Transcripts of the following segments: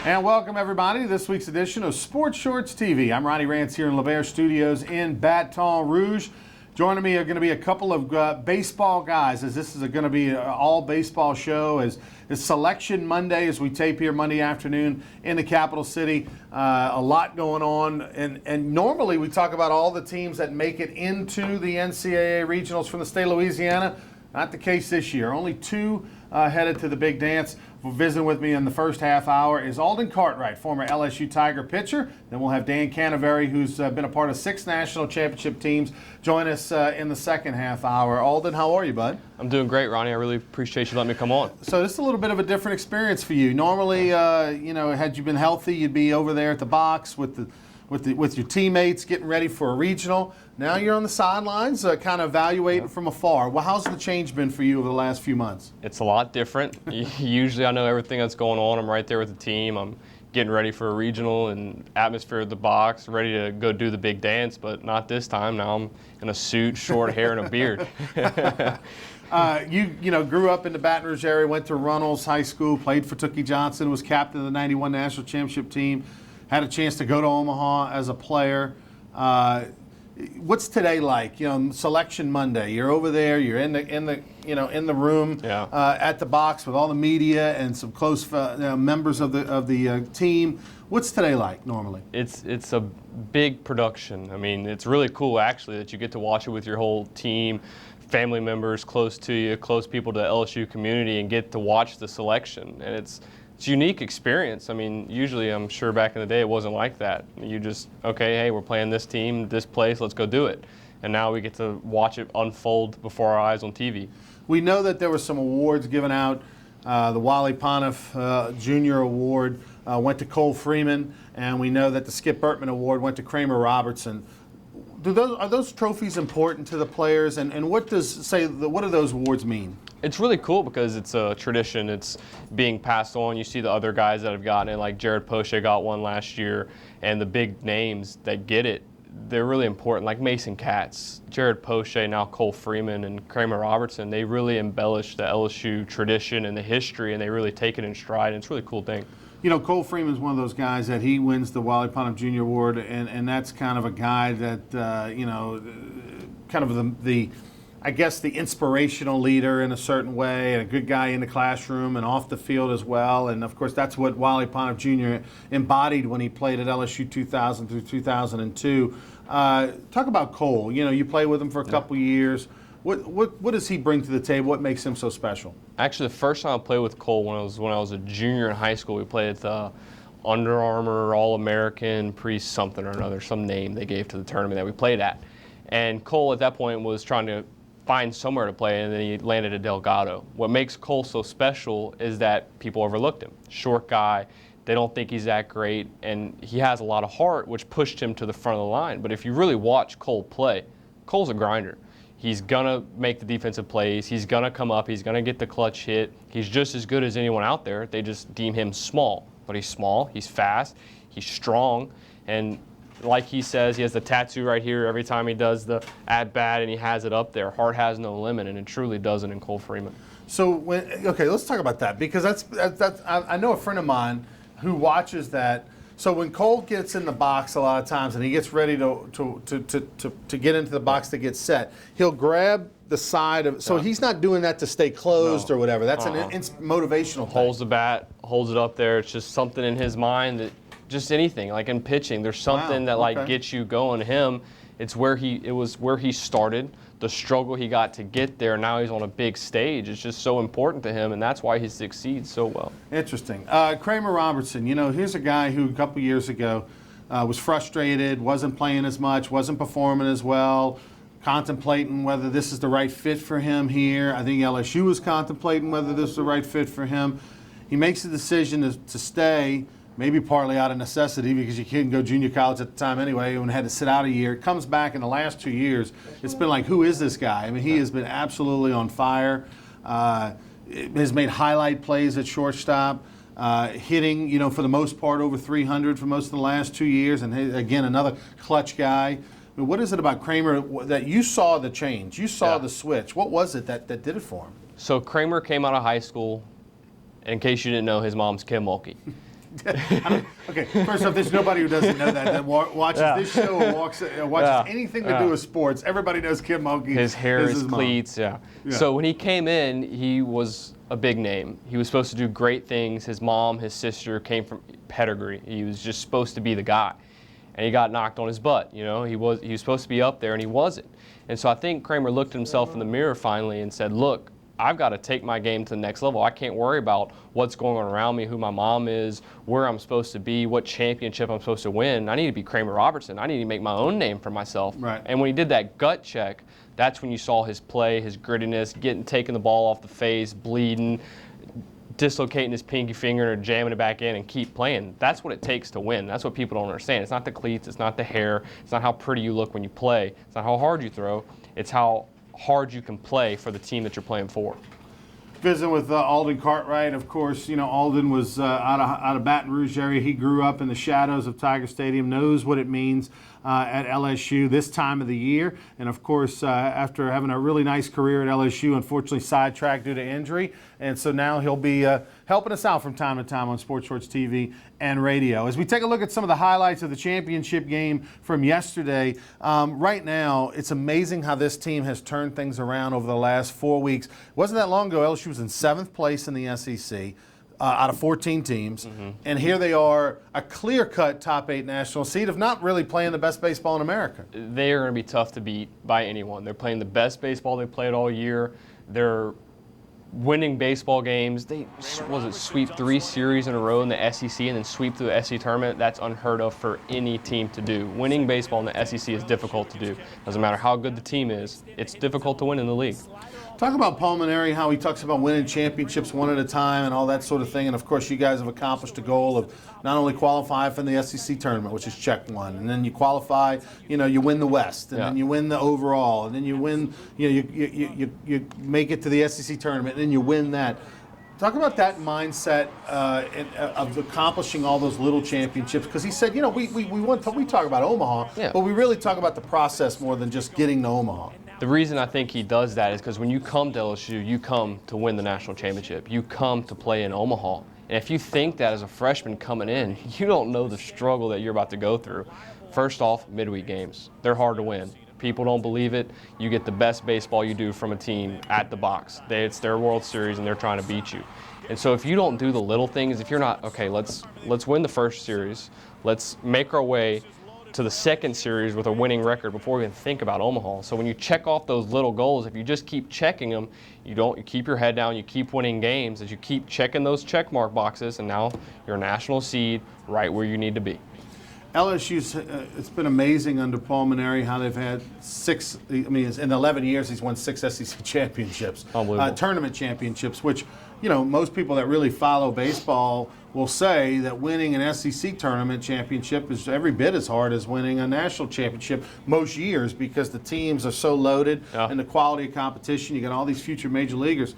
And welcome, everybody, to this week's edition of Sports Shorts TV. I'm Ronnie Rance here in LeBaire Studios in Baton Rouge. Joining me are going to be a couple of baseball guys, as this is going to be an all-baseball show, as it's Selection Monday as we tape here Monday afternoon in the capital city. A lot going on, and normally we talk about all the teams that make it into the NCAA regionals from the state of Louisiana. Not the case this year. Only two headed to the big dance. Visiting with me in the first half hour is Alden Cartwright, former LSU Tiger pitcher. Then we'll have Dan Canaveri, who's been a part of 6 national championship teams, join us in the second half hour. Alden, how are you, bud? I'm doing great, Ronnie. I really appreciate you letting me come on. So this is a little bit of a different experience for you. Normally, had you been healthy, you'd be over there at the box with your teammates getting ready for a regional. Now you're on the sidelines, kind of evaluating from afar. Well, how's the change been for you over the last few months? It's a lot different. Usually I know everything that's going on. I'm right there with the team. I'm getting ready for a regional and atmosphere at the box, ready to go do the big dance, but not this time. Now I'm in a suit, short hair, and a beard. You grew up in the Baton Rouge area, went to Runnels High School, played for Tookie Johnson, was captain of the 91 national championship team, had a chance to go to Omaha as a player. What's today like? Selection Monday. You're over there. You're in the room at the box with all the media and some close members of the team. What's today like normally? It's a big production. I mean, it's really cool actually that you get to watch it with your whole team, family members close to you, close people to the LSU community, and get to watch the selection. And it's a unique experience. I mean, usually I'm sure back in the day it wasn't like that. You just, okay, hey, we're playing this team, this place, let's go do it. And now we get to watch it unfold before our eyes on TV. We know that there were some awards given out. The Wally Pontiff Jr. Award went to Cole Freeman, and we know that the Skip Bertman Award went to Kramer Robertson. Are those trophies important to the players, and what do those awards mean? It's really cool because it's a tradition. It's being passed on. You see the other guys that have gotten it, like Jared Poche got one last year, and the big names that get it, they're really important, like Mason Katz, Jared Poche, now Cole Freeman, and Kramer Robertson. They really embellish the LSU tradition and the history, and they really take it in stride, and it's a really cool thing. Cole Freeman's one of those guys that he wins the Wally Pontiff Jr. Award, and that's kind of a guy that, kind of the I guess the inspirational leader in a certain way, and a good guy in the classroom and off the field as well. And of course, that's what Wally Pontiff Jr. embodied when he played at LSU 2000 through 2002. Talk about Cole. You play with him for a couple years. What does he bring to the table? What makes him so special? Actually, the first time I played with Cole when I was a junior in high school, we played at the Under Armour All-American something or another, some name they gave to the tournament that we played at. And Cole at that point was trying to find somewhere to play, and then he landed at Delgado. What makes Cole so special is that people overlooked him. Short guy, they don't think he's that great, and he has a lot of heart, which pushed him to the front of the line. But if you really watch Cole play, Cole's a grinder. He's gonna make the defensive plays, he's gonna come up, he's gonna get the clutch hit. He's just as good as anyone out there. They just deem him small. But he's small, he's fast, he's strong, and like he says, he has the tattoo right here every time he does the at-bat, and he has it up there. Heart has no limit, and it truly doesn't in Cole Freeman. So, let's talk about that, because I know a friend of mine who watches that. So when Cole gets in the box a lot of times and he gets ready to get into the box to get set, he'll grab the side of. So he's not doing that to stay closed or whatever. That's an motivational thing. Holds the bat, holds it up there. It's just something in his mind that. Just anything, like in pitching, there's something that gets you going. Him, it was where he started, the struggle he got to get there. Now he's on a big stage. It's just so important to him, and that's why he succeeds so well. Interesting. Kramer Robertson, here's a guy who a couple years ago was frustrated, wasn't playing as much, wasn't performing as well, contemplating whether this is the right fit for him here. I think LSU was contemplating whether this is the right fit for him. He makes the decision to stay. Maybe partly out of necessity because you couldn't go junior college at the time anyway and had to sit out a year. Comes back in the last 2 years. It's been like, who is this guy? I mean, he has been absolutely on fire. Has made highlight plays at shortstop, hitting, for the most part, over 300 for most of the last 2 years. And again, another clutch guy. I mean, what is it about Kramer that you saw the change? You saw the switch. What was it that did it for him? So Kramer came out of high school. In case you didn't know, his mom's Kim Mulkey. Okay, first off, there's nobody who doesn't know that watches this show or watches anything to do with sports. Everybody knows Kim Mulkey. His hair, is his mom. cleats, yeah. So when he came in, he was a big name. He was supposed to do great things. His mom, his sister came from pedigree. He was just supposed to be the guy. And he got knocked on his butt. You know, he was supposed to be up there, and he wasn't. And so I think Kramer looked at himself in the mirror finally and said, look, I've got to take my game to the next level. I can't worry about what's going on around me, who my mom is, where I'm supposed to be, what championship I'm supposed to win. I need to be Kramer Robertson. I need to make my own name for myself. Right. And when he did that gut check, that's when you saw his play, his grittiness, taking the ball off the face, bleeding, dislocating his pinky finger or jamming it back in and keep playing. That's what it takes to win. That's what people don't understand. It's not the cleats, it's not the hair, it's not how pretty you look when you play, it's not how hard you throw, it's how hard you can play for the team that you're playing for. Visiting with Alden Cartwright, of course. You know, Alden was out of Baton Rouge area. He grew up in the shadows of Tiger Stadium, knows what it means at LSU this time of the year. And of course, after having a really nice career at LSU, unfortunately sidetracked due to injury. And so now he'll be helping us out from time to time on Sports Shorts TV and radio. As we take a look at some of the highlights of the championship game from yesterday, right now it's amazing how this team has turned things around over the last 4 weeks. It wasn't that long ago, LSU was in 7th place in the SEC. Out of 14 teams, and here they are, a clear-cut top 8 national seed of not really playing the best baseball in America. They are going to be tough to beat by anyone. They're playing the best baseball they've played all year. They're winning baseball games. They sweep 3 series in a row in the SEC and then sweep through the SEC tournament. That's unheard of for any team to do. Winning baseball in the SEC is difficult to do. Doesn't matter how good the team is. It's difficult to win in the league. Talk about Paul Mainieri, how he talks about winning championships one at a time and all that sort of thing. And, of course, you guys have accomplished the goal of not only qualifying for the SEC tournament, which is check one, and then you qualify, you know, you win the West, and then you win the overall, and then you win, you know, you make it to the SEC tournament, and then you win that. Talk about that mindset of accomplishing all those little championships, because he said, you know, we talk about Omaha, but we really talk about the process more than just getting to Omaha. The reason I think he does that is because when you come to LSU, you come to win the national championship. You come to play in Omaha. And if you think that as a freshman coming in, you don't know the struggle that you're about to go through. First off, midweek games. They're hard to win. People don't believe it. You get the best baseball you do from a team at the box. It's their World Series, and they're trying to beat you. And so if you don't do the little things, if you're not, okay, let's win the first series. Let's make our way to the second series with a winning record before we even think about Omaha. So when you check off those little goals, if you just keep checking them, you keep your head down, you keep winning games, as you keep checking those check mark boxes, and now you're a national seed right where you need to be. LSU's, it's been amazing under Paul Mainieri how they've had 6, I mean, in 11 years he's won 6 SEC championships, tournament championships, which, you know, most people that really follow baseball will say that winning an SEC tournament championship is every bit as hard as winning a national championship most years, because the teams are so loaded and the quality of competition. You got all these future major leaguers.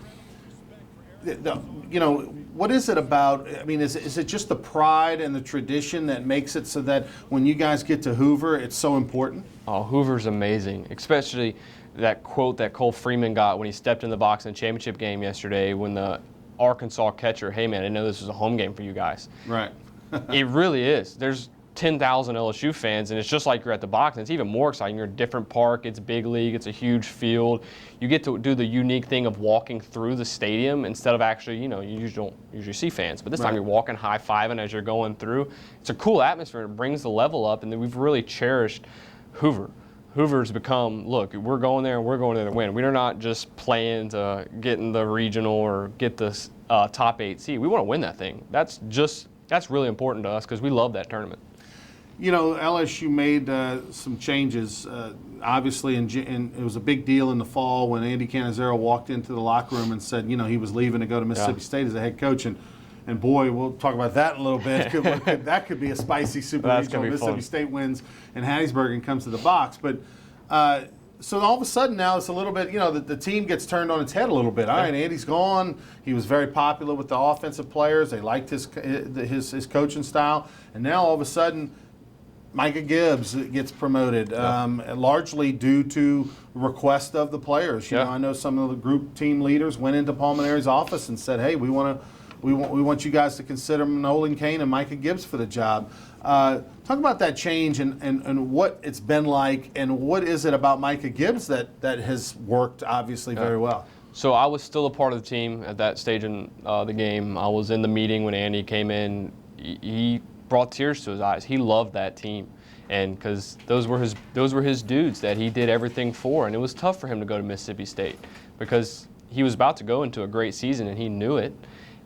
You know, what is it about? I mean, is it just the pride and the tradition that makes it so that when you guys get to Hoover, it's so important? Oh, Hoover's amazing, especially that quote that Cole Freeman got when he stepped in the box in the championship game yesterday when the Arkansas catcher, hey man, I didn't know this was a home game for you guys. Right. It really is. There's 10,000 LSU fans, and it's just like you're at the box, and it's even more exciting. You're in a different park, it's big league, it's a huge field. You get to do the unique thing of walking through the stadium instead of actually, you know, you usually don't usually see fans, but this time you're walking high-fiving as you're going through. It's a cool atmosphere, it brings the level up, and then we've really cherished Hoover. Hoover's become, look, we're going there and we're going there to win. We're not just playing to get in the regional or get the top 8 seed. We want to win that thing. That's really important to us because we love that tournament. You know, LSU made some changes, obviously, and it was a big deal in the fall when Andy Cannizaro walked into the locker room and said, you know, he was leaving to go to Mississippi State as a head coach. And boy, we'll talk about that in a little bit. That could be a spicy Super Regional. Mississippi State wins and Hattiesburg and comes to the box. But so all of a sudden now it's a little bit, you know, the team gets turned on its head a little bit. All right, Andy's gone. He was very popular with the offensive players. They liked his coaching style. And now all of a sudden, Micah Gibbs gets promoted, largely due to request of the players. You know, I know some of the group team leaders went into Paul Mainieri's office and said, "Hey, we want we want you guys to consider Nolan Cain and Micah Gibbs for the job. Talk about that change and what it's been like, and what is it about Micah Gibbs that has worked obviously very well. So I was still a part of the team at that stage in the game. I was in the meeting when Andy came in. He brought tears to his eyes. He loved that team, and because those were his dudes that he did everything for. And it was tough for him to go to Mississippi State because he was about to go into a great season and he knew it.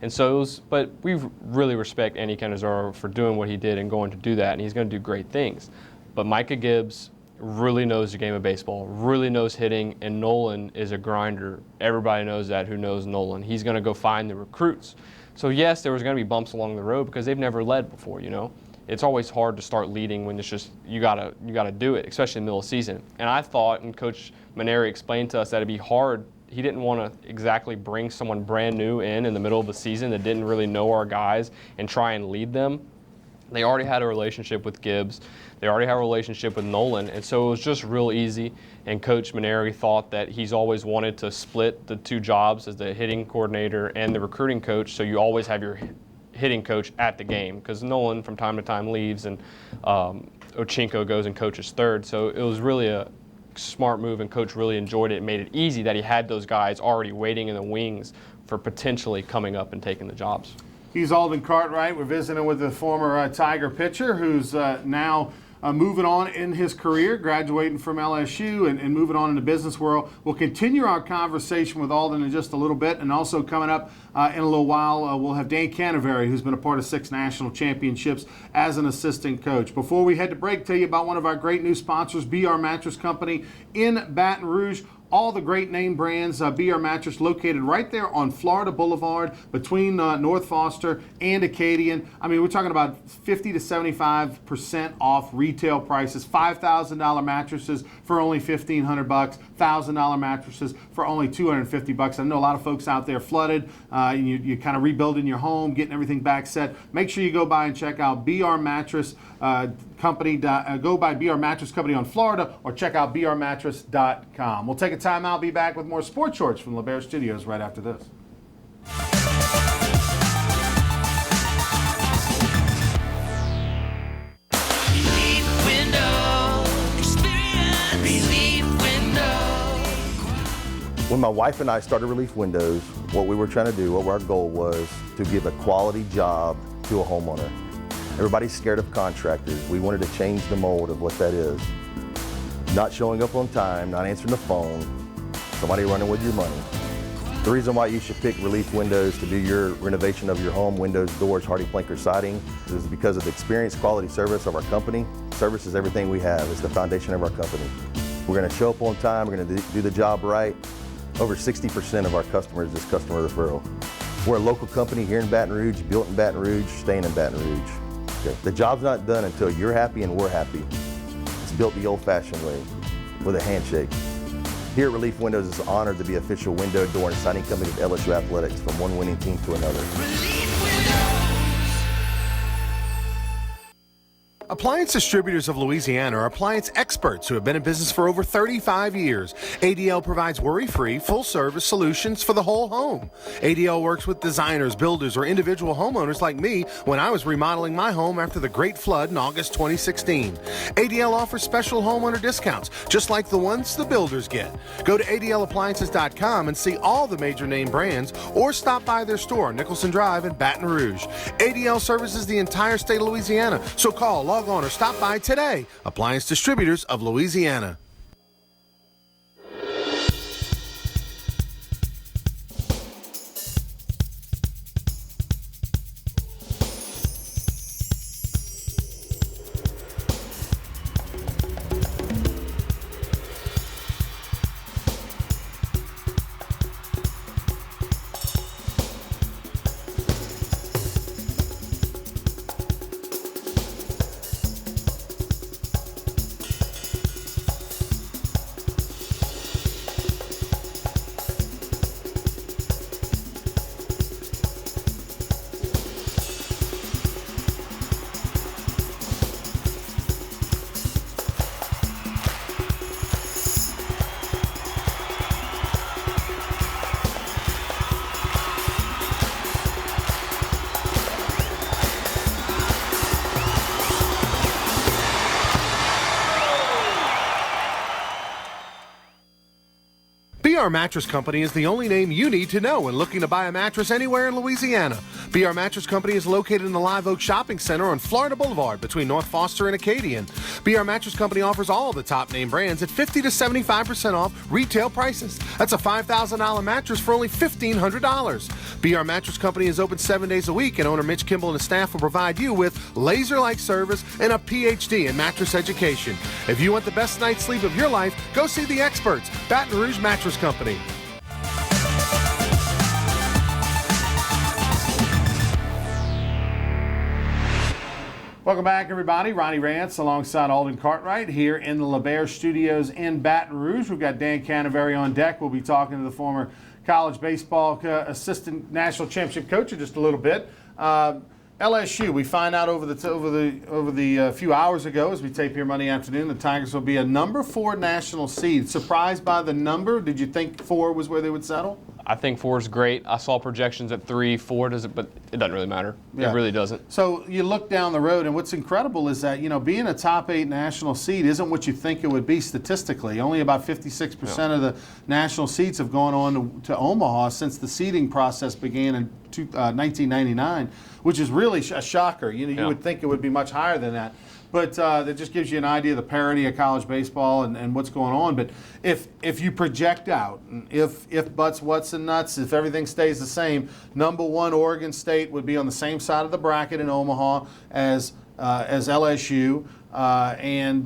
And so but we really respect Andy Cannizaro for doing what he did and going to do that, and he's going to do great things. But Micah Gibbs really knows the game of baseball, really knows hitting, and Nolan is a grinder. Everybody knows that who knows Nolan. He's going to go find the recruits. So yes, there was going to be bumps along the road because they've never led before, you know. It's always hard to start leading when it's just you gotta do it, especially in the middle of the season. And I thought, and Coach Maneri explained to us, that it'd be hard. He didn't want to exactly bring someone brand new in the middle of the season that didn't really know our guys and try and lead them. They already had a relationship with Gibbs. They already have a relationship with Nolan. And so it was just real easy. And Coach Maneri thought that he's always wanted to split the two jobs as the hitting coordinator and the recruiting coach, so you always have your hitting coach at the game, because Nolan from time to time leaves and Ochinko goes and coaches third. So it was really a smart move, and Coach really enjoyed it and made it easy that he had those guys already waiting in the wings for potentially coming up and taking the jobs. He's Alden Cartwright. We're visiting with the former Tiger pitcher who's now moving on in his career, graduating from LSU and moving on in the business world. We'll continue our conversation with Alden in just a little bit, and also coming up in a little while, we'll have Dan Canaveri, who's been a part of 6 national championships as an assistant coach. Before we head to break, tell you about one of our great new sponsors, BR Mattress Company in Baton Rouge. All the great name brands, BR Mattress, located right there on Florida Boulevard between North Foster and Acadian. I mean, we're talking about 50 to 75% off retail prices. $5,000 mattresses for only $1,500. $1,000 mattresses for only $250. I know a lot of folks out there flooded. You're kind of rebuilding your home, getting everything back set. Make sure you go by and check out BR Mattress Company. Go by BR Mattress Company on Florida, or check out brmattress.com. We'll take a time out. Be back with more Sports Shorts from LeBaire Studios right after this. Relief Window. Experience Relief Window. When my wife and I started Relief Windows, what we were trying to do, what our goal was to give a quality job to a homeowner. Everybody's scared of contractors. We wanted to change the mold of what that is. Not showing up on time, not answering the phone, somebody running with your money. The reason why you should pick Relief Windows to do your renovation of your home, windows, doors, HardiePlank siding, is because of the experience, quality service of our company. Service is everything we have. It's the foundation of our company. We're going to show up on time. We're going to do the job right. Over 60% of our customers is customer referral. We're a local company here in Baton Rouge, built in Baton Rouge, staying in Baton Rouge. Okay. The job's not done until you're happy and we're happy. It's built the old-fashioned way, with a handshake. Here at Relief Windows, it's an honor to be official window, door, and siding company of LSU Athletics, from one winning team to another. Relief Windows. Appliance Distributors of Louisiana are appliance experts who have been in business for over 35 years. ADL provides worry-free, full-service solutions for the whole home. ADL works with designers, builders, or individual homeowners like me when I was remodeling my home after the Great Flood in August 2016. ADL offers special homeowner discounts, just like the ones the builders get. Go to ADLappliances.com and see all the major name brands, or stop by their store on Nicholson Drive in Baton Rouge. ADL services the entire state of Louisiana, so call, log on, or stop by today. Appliance Distributors of Louisiana. BR Mattress Company is the only name you need to know when looking to buy a mattress anywhere in Louisiana. BR Mattress Company is located in the Live Oak Shopping Center on Florida Boulevard between North Foster and Acadian. BR Mattress Company offers all the top name brands at 50 to 75% off retail prices. That's a $5,000 mattress for only $1,500. BR Mattress Company is open 7 days a week, and owner Mitch Kimball and his staff will provide you with laser-like service and a PhD in mattress education. If you want the best night's sleep of your life, go see the experts, Baton Rouge Mattress Company. Welcome back, everybody. Ronnie Rance alongside Alden Cartwright here in the LeBaire Studios in Baton Rouge. We've got Dan Canaveri on deck. We'll be talking to the former college baseball assistant national championship coach in just a little bit. LSU, we find out over the few hours ago as we tape here Monday afternoon, the Tigers will be a number 4 national seed. Surprised by the number? Did you think 4 was where they would settle? I think 4 is great. I saw projections at 3, 4 doesn't, but it doesn't really matter. Yeah. It really doesn't. So you look down the road, and what's incredible is that, being a top 8 national seed isn't what you think it would be statistically. Only about 56% of the national seeds have gone on to Omaha since the seeding process began in 1999, which is really a shocker. You would think it would be much higher than that. But that just gives you an idea of the parity of college baseball and what's going on. But if you project out, if buts, whats, and nuts, if everything stays the same, number 1 Oregon State would be on the same side of the bracket in Omaha as LSU and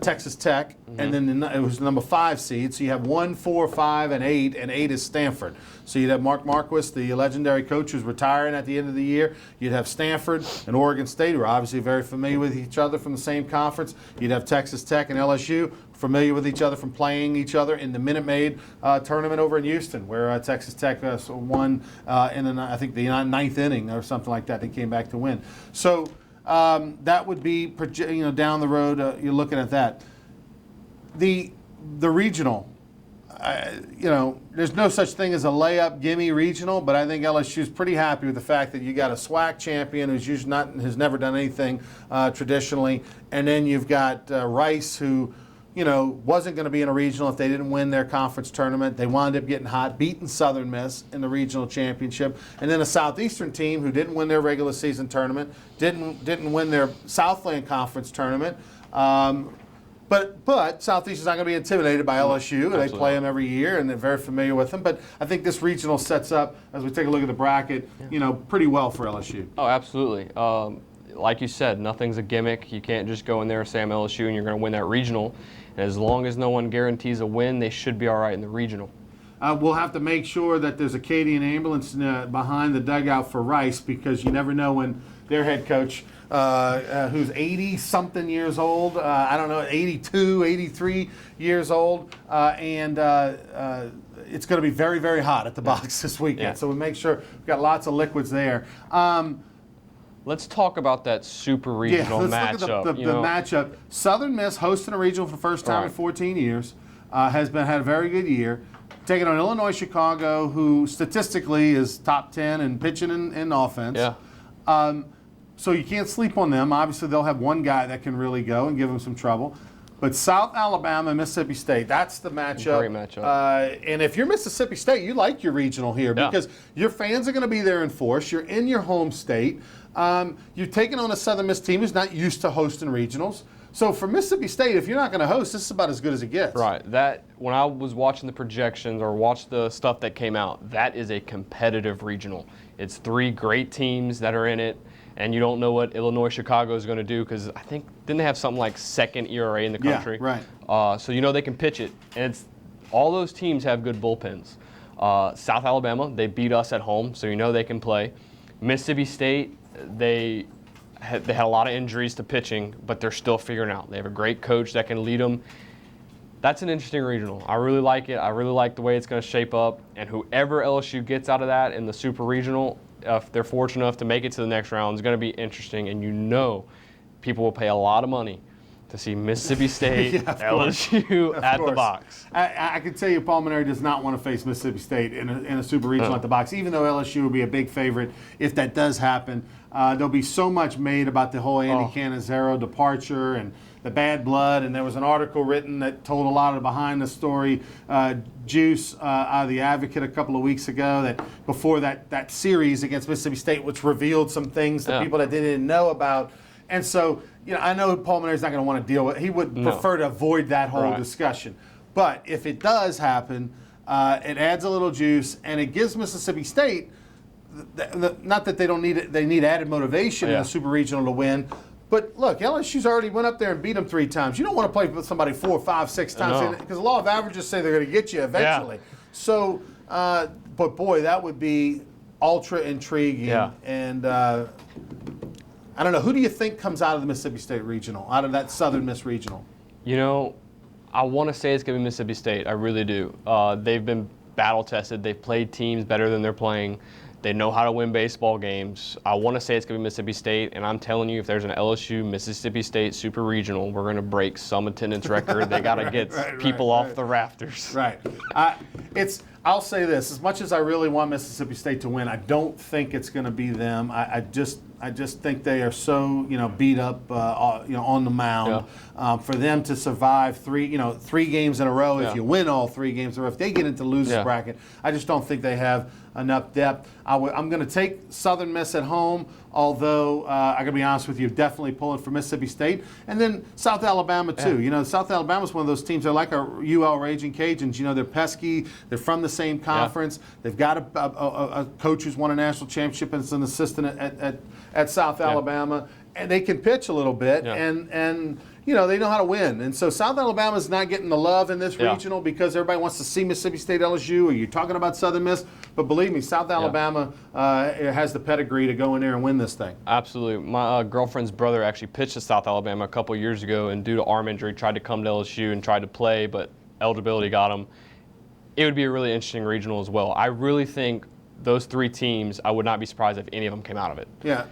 Texas Tech, and then it was the number 5 seed. So you have 1, 4, 5, and 8 is Stanford. So you'd have Mark Marquis, the legendary coach who's retiring at the end of the year. You'd have Stanford and Oregon State, who are obviously very familiar with each other from the same conference. You'd have Texas Tech and LSU, familiar with each other from playing each other in the Minute Maid tournament over in Houston, where Texas Tech won in I think the 9th inning or something like that. They came back to win. So that would be down the road. You're looking at that. The regional. There's no such thing as a layup gimme regional, but I think LSU's pretty happy with the fact that you got a SWAC champion who's has never done anything traditionally, and then you've got Rice, who wasn't going to be in a regional if they didn't win their conference tournament. They wound up getting hot, beating Southern Miss in the regional championship, and then a Southeastern team who didn't win their regular season tournament, didn't win their Southland Conference tournament. But Southeast is not going to be intimidated by LSU. Absolutely. They play them every year, and they're very familiar with them. But I think this regional sets up, as we take a look at the bracket, pretty well for LSU. Oh, absolutely. Like you said, nothing's a gimmick. You can't just go in there and say I'm LSU and you're going to win that regional. And as long as no one guarantees a win, they should be all right in the regional. We'll have to make sure that there's a Acadian ambulance behind the dugout for Rice, because you never know when their head coach, who's 80-something years old, 82, 83 years old, and it's going to be very, very hot at the box this weekend. Yeah. So we make sure we've got lots of liquids there. Let's talk about that super regional matchup. Look at the matchup. Southern Miss hosting a regional for the first time in 14 years, had a very good year. Taking on Illinois Chicago, who statistically is top 10 in pitching and offense. Yeah. So you can't sleep on them. Obviously, they'll have one guy that can really go and give them some trouble. But South Alabama, Mississippi State, that's the matchup. Great matchup. And if you're Mississippi State, you like your regional here because your fans are going to be there in force. You're in your home state. You're taking on a Southern Miss team who's not used to hosting regionals. So for Mississippi State, if you're not going to host, this is about as good as it gets. Right. When I was watching the projections or watched the stuff that came out, that is a competitive regional. It's 3 great teams that are in it. And you don't know what Illinois Chicago is going to do, because I think didn't they have something like 2nd ERA in the country? Yeah, right. So they can pitch it, and all those teams have good bullpens. South Alabama, they beat us at home, so they can play. Mississippi State, they had a lot of injuries to pitching, but they're still figuring out. They have a great coach that can lead them. That's an interesting regional. I really like it. I really like the way it's going to shape up, and whoever LSU gets out of that in the super regional, if they're fortunate enough to make it to the next round, is going to be interesting, and people will pay a lot of money to see Mississippi State, LSU at the box. I can tell you Paul Mainieri does not want to face Mississippi State in a super regional at the box, even though LSU will be a big favorite if that does happen. There'll be so much made about the whole Andy Cannizaro departure, and the bad blood, and there was an article written that told a lot of behind the story juice out of the Advocate a couple of weeks ago, that before that series against Mississippi State, which revealed some things to people that they didn't know about. And so, I know Paul Mainieri's not going to want to deal with it. He would prefer to avoid that whole discussion. But if it does happen, it adds a little juice, and it gives Mississippi State, not that they don't need it, they need added motivation in the Super Regional to win. But look, LSU's already went up there and beat them 3 times. You don't want to play with somebody 4, 5, 6 times because the law of averages say they're going to get you eventually. Yeah. So, but boy, that would be ultra intriguing. Yeah. And I don't know, who do you think comes out of the Mississippi State Regional, out of that Southern Miss Regional? I want to say it's going to be Mississippi State. I really do. They've been battle tested. They've played teams better than they're playing. They know how to win baseball games. I want to say it's going to be Mississippi State, and I'm telling you, if there's an LSU Mississippi State Super Regional, we're going to break some attendance record. They got to get people off the rafters. Right. I'll say this: as much as I really want Mississippi State to win, I don't think it's going to be them. I just think they are so beat up on the mound. For them to survive 3 games in a row, if you win all 3 games in a row, if they get into losers bracket, I just don't think they have enough depth. I'm going to take Southern Miss at home, although I got to be honest with you, definitely pulling for Mississippi State. And then South Alabama too. South Alabama's one of those teams. They're like our UL Raging Cajuns. They're pesky. They're from the same conference. They've got a coach who's won a national championship and is an assistant at South Alabama, and they can pitch a little bit, and they know how to win. And so South Alabama's not getting the love in this regional because everybody wants to see Mississippi State LSU, or you're talking about Southern Miss. But believe me, South Alabama has the pedigree to go in there and win this thing. Absolutely. My girlfriend's brother actually pitched to South Alabama a couple years ago, and due to arm injury, tried to come to LSU and tried to play, but eligibility got him. It would be a really interesting regional as well. I really think those 3 teams, I would not be surprised if any of them came out of it. Yeah,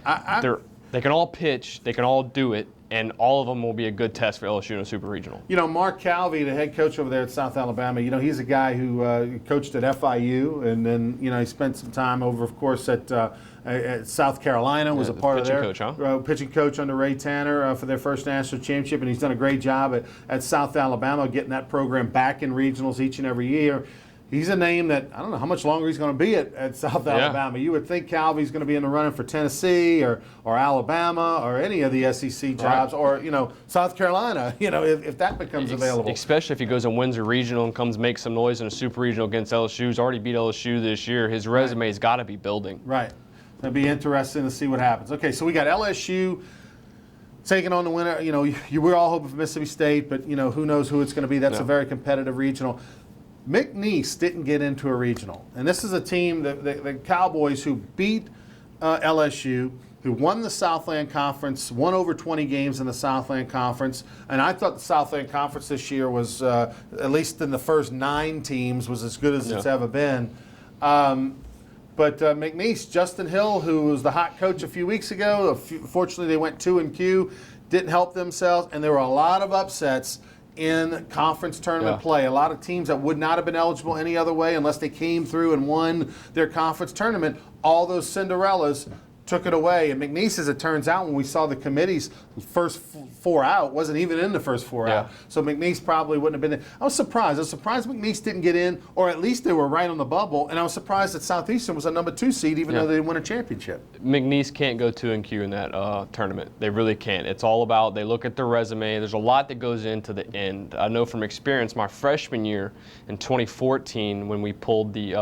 they can all pitch, they can all do it, and all of them will be a good test for LSU in a Super Regional. Mark Calvey, the head coach over there at South Alabama, he's a guy who coached at FIU, and then, he spent some time over, of course, at South Carolina, was a part of their pitching coach, huh? Pitching coach under Ray Tanner for their first national championship, and he's done a great job at South Alabama getting that program back in regionals each and every year. He's a name that I don't know how much longer he's going to be at South Alabama. You would think Calvey's going to be in the running for Tennessee or Alabama or any of the SEC jobs, or South Carolina. If that becomes available. Especially if he goes and wins a regional and comes make some noise in a super regional against LSU. He's already beat LSU this year. His resume's got to be building. Right. It'll be interesting to see what happens. Okay, so we got LSU taking on the winner. We're all hoping for Mississippi State, but who knows who it's going to be. That's a very competitive regional. McNeese didn't get into a regional. And this is a team, the Cowboys, who beat LSU, who won the Southland Conference, won over 20 games in the Southland Conference. And I thought the Southland Conference this year was, at least in the first 9 teams, was as good as it's ever been. But McNeese, Justin Hill, who was the hot coach a few weeks ago, fortunately they went 2-Q, didn't help themselves, and there were a lot of upsets in conference tournament play. A lot of teams that would not have been eligible any other way unless they came through and won their conference tournament. All those Cinderellas took it away. And McNeese, as it turns out, when we saw the committee's first 4 out, wasn't even in the first 4 out. So McNeese probably wouldn't have been in. I was surprised. McNeese didn't get in, or at least they were right on the bubble. And I was surprised that Southeastern was a number 2 seed, even though they didn't win a championship. McNeese can't go 2-Q in that tournament. They really can't. It's all about, they look at their resume. There's a lot that goes into the end. I know from experience, my freshman year in 2014, when we pulled the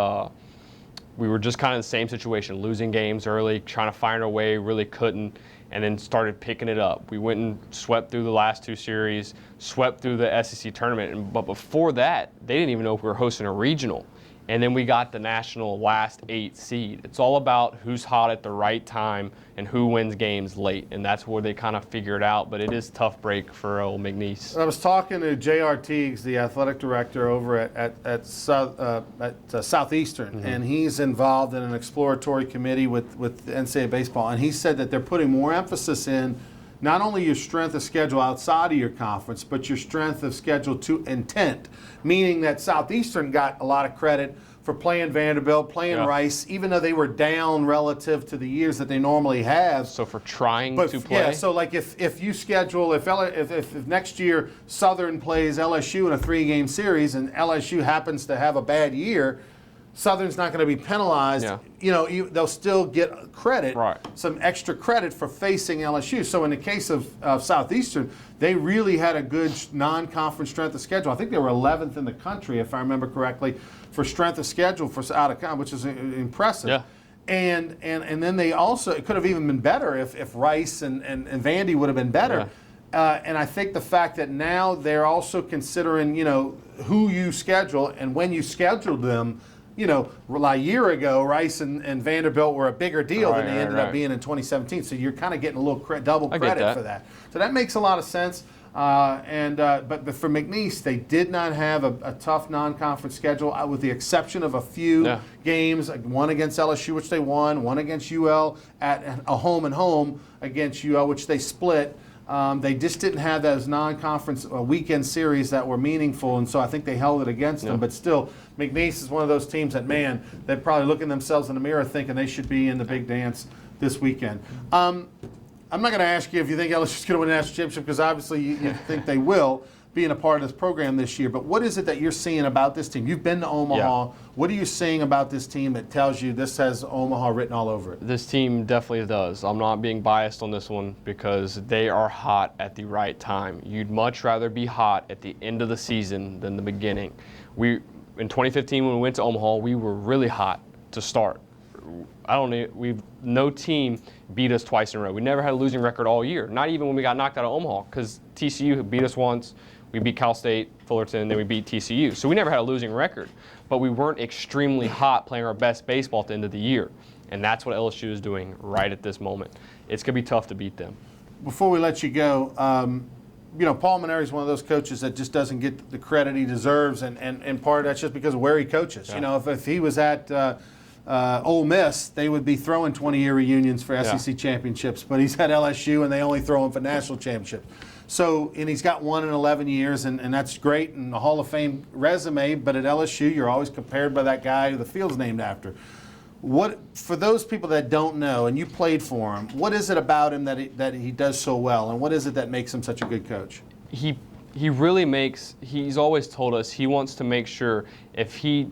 we were just kind of in the same situation, losing games early, trying to find our way, really couldn't, and then started picking it up. We went and swept through the last 2 series, swept through the SEC tournament, but before that, they didn't even know if we were hosting a regional. And then we got the national last 8 seed. It's all about who's hot at the right time and who wins games late, and that's where they kind of figure it out. But it is a tough break for old McNeese. I was talking to J.R. Teagues, the athletic director over at Southeastern, and he's involved in an exploratory committee with NCAA baseball, and he said that they're putting more emphasis in not only your strength of schedule outside of your conference, but your strength of schedule to intent, meaning that Southeastern got a lot of credit for playing Vanderbilt, playing Yeah. Rice, even though they were down relative to the years that they normally have. So for trying But to play, yeah, so like if you schedule if next year Southern plays LSU in a 3-game series and LSU happens to have a bad year, Southern's not going to be penalized. Yeah. They'll still get credit, Right. some extra credit for facing LSU. So in the case of Southeastern, they really had a good non-conference strength of schedule. I think they were 11th in the country, if I remember correctly, for strength of schedule for out of con, which is impressive. Yeah. And then they also, it could have even been better if Rice and Vandy would have been better. Yeah. And I think the fact that now they're also considering, who you schedule and when you scheduled them. Like a year ago, Rice and Vanderbilt were a bigger deal than they ended up being in 2017. So you're kind of getting a little double I get credit that. for that. So that makes a lot of sense. But for McNeese, they did not have a tough non-conference schedule, with the exception of a few games. One against LSU, which they won. One against UL at a home and home against UL, which they split. They just didn't have those non-conference weekend series that were meaningful, and so I think they held it against them. But still, McNeese is one of those teams that, man, they're probably looking themselves in the mirror thinking they should be in the big dance this weekend. I'm not going to ask you if you think LSU's going to win the national championship, because obviously you think they will, being a part of this program this year. But what is it that you're seeing about this team? You've been to Omaha. Yeah. What are you seeing about this team that tells you this has Omaha written all over it? This team definitely does. I'm not being biased on this one because they are hot at the right time. You'd much rather be hot at the end of the season than the beginning. In 2015, when we went to Omaha, we were really hot to start. No team beat us twice in a row. We never had a losing record all year, not even when we got knocked out of Omaha, because TCU beat us once. We beat Cal State, Fullerton, then we beat TCU. So we never had a losing record, but we weren't extremely hot playing our best baseball at the end of the year. And that's what LSU is doing right at this moment. It's going to be tough to beat them. Before we let you go, Paul Maneri is one of those coaches that just doesn't get the credit he deserves, and part of that's just because of where he coaches. Yeah. If he was at Ole Miss, they would be throwing 20-year reunions for SEC championships, but he's at LSU and they only throw him for national championships. So, and he's got 1 in 11 years, and that's great, and a Hall of Fame resume, but at LSU, you're always compared by that guy who the field's named after. What, for those people that don't know, and you played for him, what is it about him that he does so well, and what is it that makes him such a good coach? He really makes, he's always told us he wants to make sure if he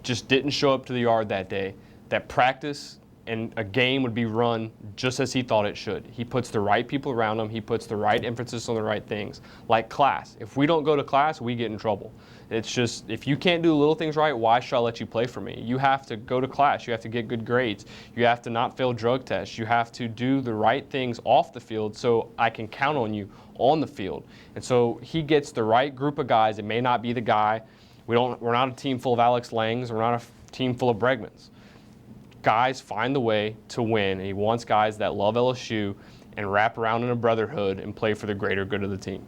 just didn't show up to the yard that day, that practice and a game would be run just as he thought it should. He puts the right people around him. He puts the right emphasis on the right things, like class. If we don't go to class, we get in trouble. It's just, if you can't do little things right, why should I let you play for me? You have to go to class. You have to get good grades. You have to not fail drug tests. You have to do the right things off the field so I can count on you on the field. And so he gets the right group of guys. It may not be the guy. We're not a team full of Alex Langs. We're not a team full of Bregmans. Guys find the way to win, and he wants guys that love LSU and wrap around in a brotherhood and play for the greater good of the team.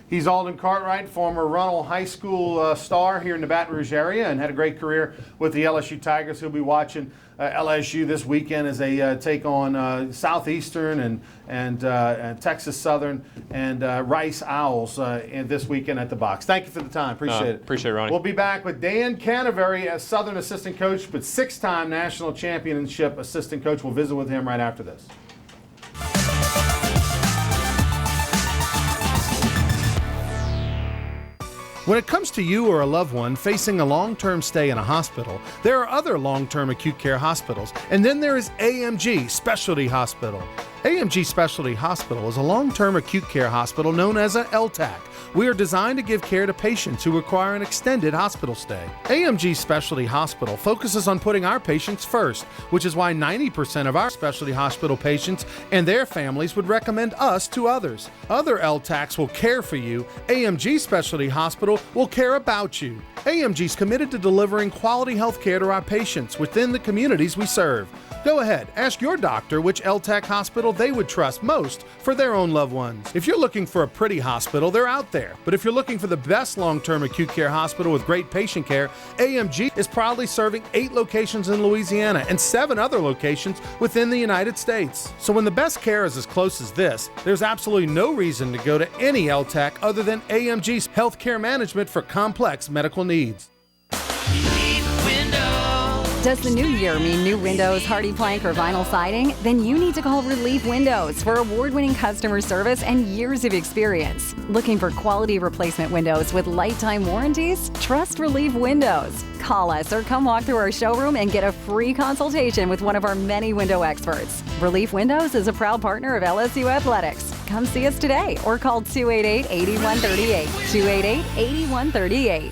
He's Alden Cartwright, former Runnell High School star here in the Baton Rouge area, and had a great career with the LSU Tigers. He'll be watching LSU this weekend as they take on Southeastern and Texas Southern and Rice Owls this weekend at the Box. Thank you for the time. Appreciate it. Appreciate it, Ronnie. We'll be back with Dan Canterbury as Southern assistant coach, but 6-time national championship assistant coach. We'll visit with him right after this. When it comes to you or a loved one facing a long-term stay in a hospital, there are other long-term acute care hospitals, and then there is AMG Specialty Hospital. AMG Specialty Hospital is a long-term acute care hospital known as an LTAC. We are designed to give care to patients who require an extended hospital stay. AMG Specialty Hospital focuses on putting our patients first, which is why 90% of our specialty hospital patients and their families would recommend us to others. Other LTACs will care for you. AMG Specialty Hospital will care about you. AMG is committed to delivering quality health care to our patients within the communities we serve. Go ahead, ask your doctor which LTAC hospital they would trust most for their own loved ones. If you're looking for a pretty hospital, they're out there. But if you're looking for the best long-term acute care hospital with great patient care, AMG is proudly serving 8 locations in Louisiana and 7 other locations within the United States. So when the best care is as close as this, there's absolutely no reason to go to any LTAC other than AMG's healthcare management for complex medical needs. Relief window. Does the new year mean new windows, hardy plank, or vinyl siding? Then you need to call Relief Windows for award-winning customer service and years of experience. Looking for quality replacement windows with lifetime warranties? Trust Relief Windows. Call us or come walk through our showroom and get a free consultation with one of our many window experts. Relief Windows is a proud partner of LSU Athletics. Come see us today or call 288-8138. 288-8138.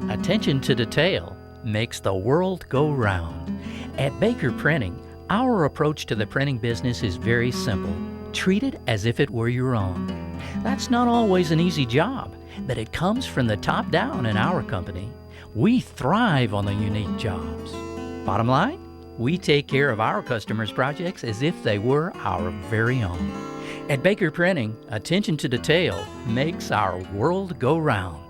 Attention to detail makes the world go round. At Baker Printing, our approach to the printing business is very simple. Treat it as if it were your own. That's not always an easy job, but it comes from the top down in our company. We thrive on the unique jobs. Bottom line, we take care of our customers' projects as if they were our very own. At Baker Printing, attention to detail makes our world go round.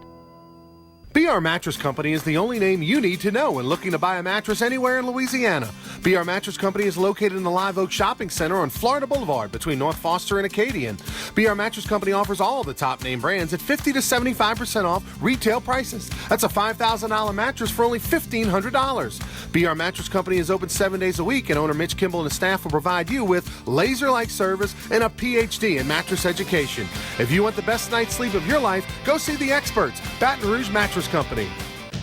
BR Mattress Company is the only name you need to know when looking to buy a mattress anywhere in Louisiana. BR Mattress Company is located in the Live Oak Shopping Center on Florida Boulevard between North Foster and Acadian. BR Mattress Company offers all the top name brands at 50 to 75% off retail prices. That's a $5,000 mattress for only $1,500. BR Mattress Company is open 7 days a week, and owner Mitch Kimball and his staff will provide you with laser-like service and a PhD in mattress education. If you want the best night's sleep of your life, go see the experts, Baton Rouge Mattress Company.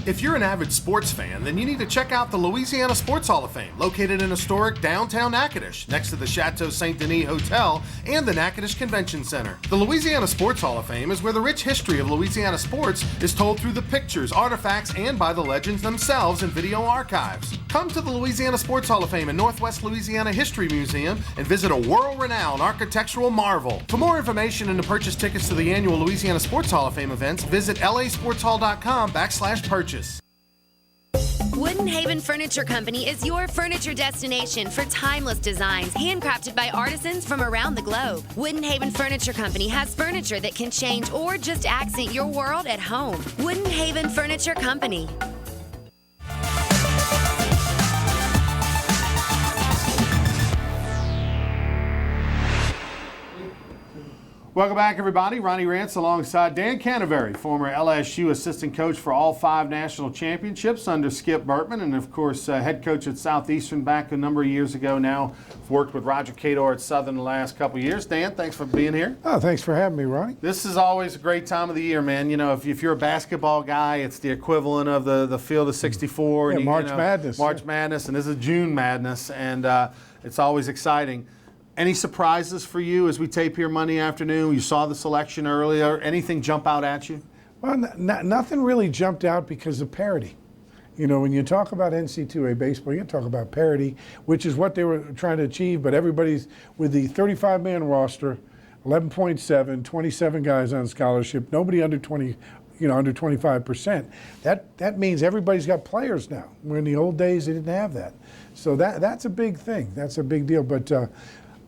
If you're an avid sports fan, then you need to check out the Louisiana Sports Hall of Fame, located in historic downtown Natchitoches, next to the Chateau St. Denis Hotel and the Natchitoches Convention Center. The Louisiana Sports Hall of Fame is where the rich history of Louisiana sports is told through the pictures, artifacts, and by the legends themselves in video archives. Come to the Louisiana Sports Hall of Fame and Northwest Louisiana History Museum and visit a world-renowned architectural marvel. For more information and to purchase tickets to the annual Louisiana Sports Hall of Fame events, visit lasportshall.com/purchase. Wooden Haven Furniture Company is your furniture destination for timeless designs handcrafted by artisans from around the globe. Wooden Haven Furniture Company has furniture that can change or just accent your world at home. Wooden Haven Furniture Company. Welcome back, everybody. Ronnie Rance alongside Dan Canterbury, former LSU assistant coach for all 5 national championships under Skip Bertman, and of course head coach at Southeastern back a number of years ago now. Worked with Roger Cador at Southern the last couple of years. Dan, thanks for being here. Oh, thanks for having me, Ronnie. This is always a great time of the year, man. You know, if you're a basketball guy, it's the equivalent of the Field of 64. Yeah, and March Madness. March Madness, and this is June Madness, and it's always exciting. Any surprises for you as we tape here Monday afternoon? You saw the selection earlier. Anything jump out at you? Well, nothing really jumped out because of parity. You know, when you talk about NC2A baseball, you talk about parity, which is what they were trying to achieve, but everybody's with the 35-man roster, 11.7, 27 guys on scholarship, nobody under 20, under 25%. That means everybody's got players now. Where in the old days they didn't have that. So that's a big thing. That's a big deal. But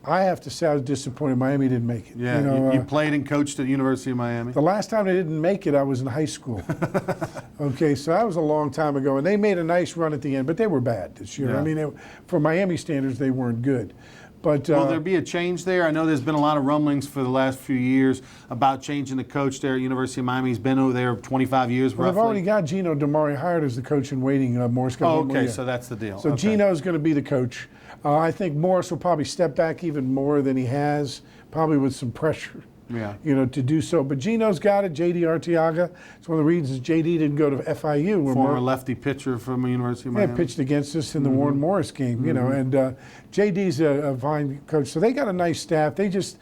I have to say I was disappointed Miami didn't make it. Yeah, you played and coached at the University of Miami. The last time they didn't make it, I was in high school. Okay, so that was a long time ago, and they made a nice run at the end, but they were bad this year. Yeah. I mean, for Miami standards, they weren't good. But will there be a change there? I know there's been a lot of rumblings for the last few years about changing the coach there at University of Miami. He's been over there 25 years well, roughly. they've already got Gino DeMari hired as the coach in waiting. Morris. Oh, okay, so that's the deal. So okay. Gino's going to be the coach. I think Morris will probably step back even more than he has, probably with some pressure. Yeah. To do so. But Gino's got it. J.D. Arteaga. It's one of the reasons J.D. didn't go to FIU. Former lefty pitcher from the University of Miami. Yeah, pitched against us in the Warren Morris game, and J.D.'s a fine coach. So they got a nice staff. They just,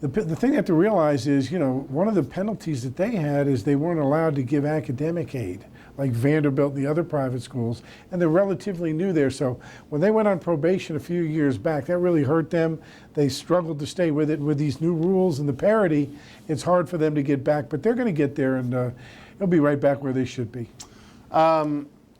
the thing you have to realize is, one of the penalties that they had is they weren't allowed to give academic aid, like Vanderbilt and the other private schools, and they're relatively new there. So when they went on probation a few years back, that really hurt them. They struggled to stay with it. With these new rules and the parity, it's hard for them to get back, but they're going to get there, and they'll be right back where they should be.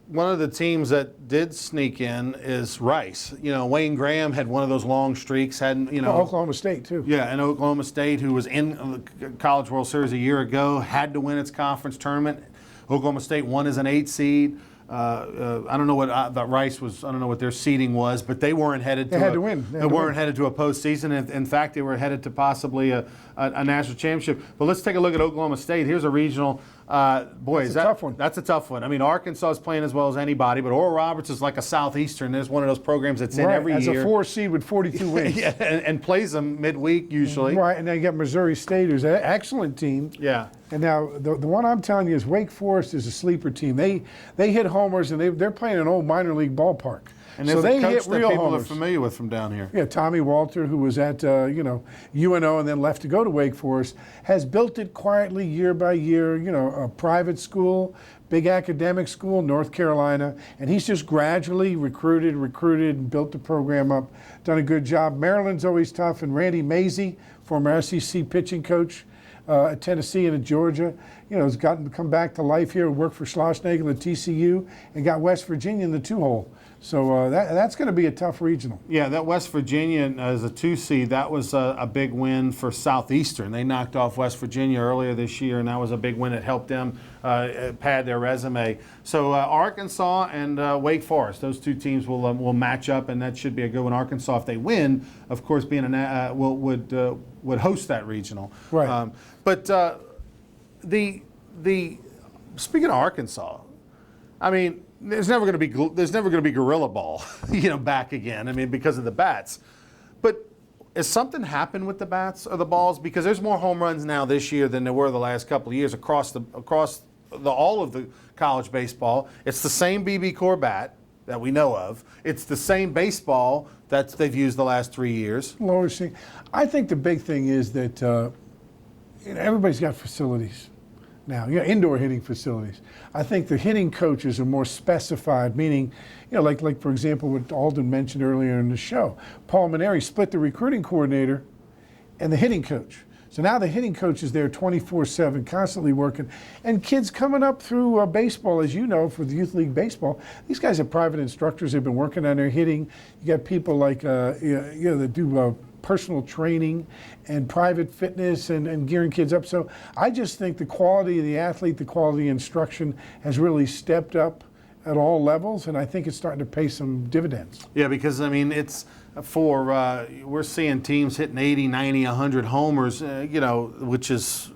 one of the teams that did sneak in is Rice. You know, Wayne Graham had one of those long streaks. Hadn't you know? Oklahoma State too. Yeah, and Oklahoma State, who was in the College World Series a year ago, had to win its conference tournament. Oklahoma State won as an 8 seed. I don't know what Rice was. I don't know what their seeding was, but they weren't headed. They had to win. They weren't headed to a postseason. In fact, they were headed to possibly a national championship. But let's take a look at Oklahoma State. Here's a regional. That's a tough one. That's a tough one. I mean, Arkansas is playing as well as anybody, but Oral Roberts is like a Southeastern. There's one of those programs that's in every as year. a 4 seed with 42 wins. Yeah, and plays them midweek usually. Right, and then you got Missouri State, who's an excellent team. Yeah. And now the one I'm telling you is Wake Forest is a sleeper team. They hit homers, and they're playing an old minor league ballpark. And so there's they a coach hit that real people homers. are familiar with from down here. Yeah, Tommy Walter, who was at UNO and then left to go to Wake Forest, has built it quietly year by year. You know, a private school, big academic school, North Carolina, and he's just gradually recruited, and built the program up. Done a good job. Maryland's always tough, and Randy Mazey, former SEC pitching coach at Tennessee and at Georgia, has come back to life here. Worked for Schlossnagle at TCU and got West Virginia in the 2-hole. So that's going to be a tough regional. Yeah, that West Virginia as a 2 seed, that was a big win for Southeastern. They knocked off West Virginia earlier this year, and that was a big win that helped them pad their resume. So Arkansas and Wake Forest, those two teams will match up, and that should be a good one. Arkansas, if they win, of course, would host that regional. Right. But the speaking of Arkansas, I mean, there's never going to be gorilla ball, back again. I mean, because of the bats. But has something happened with the bats or the balls? Because there's more home runs now this year than there were the last couple of years across all of the college baseball. It's the same BB Core bat that we know of. It's the same baseball that they've used the last 3 years. Lower seeing. I think the big thing is that everybody's got facilities now, indoor hitting facilities. I think the hitting coaches are more specified, meaning, like for example, what Alden mentioned earlier in the show. Paul Maneri split the recruiting coordinator and the hitting coach. So now the hitting coach is there 24/7, constantly working. And kids coming up through baseball, as you know, for the Youth League Baseball, these guys are private instructors. They've been working on their hitting. You got people like, that do personal training and private fitness and gearing kids up. So I just think the quality of the athlete, the quality of instruction has really stepped up at all levels, and I think it's starting to pay some dividends. Yeah, because, I mean, it's we're seeing teams hitting 80, 90, 100 homers, which is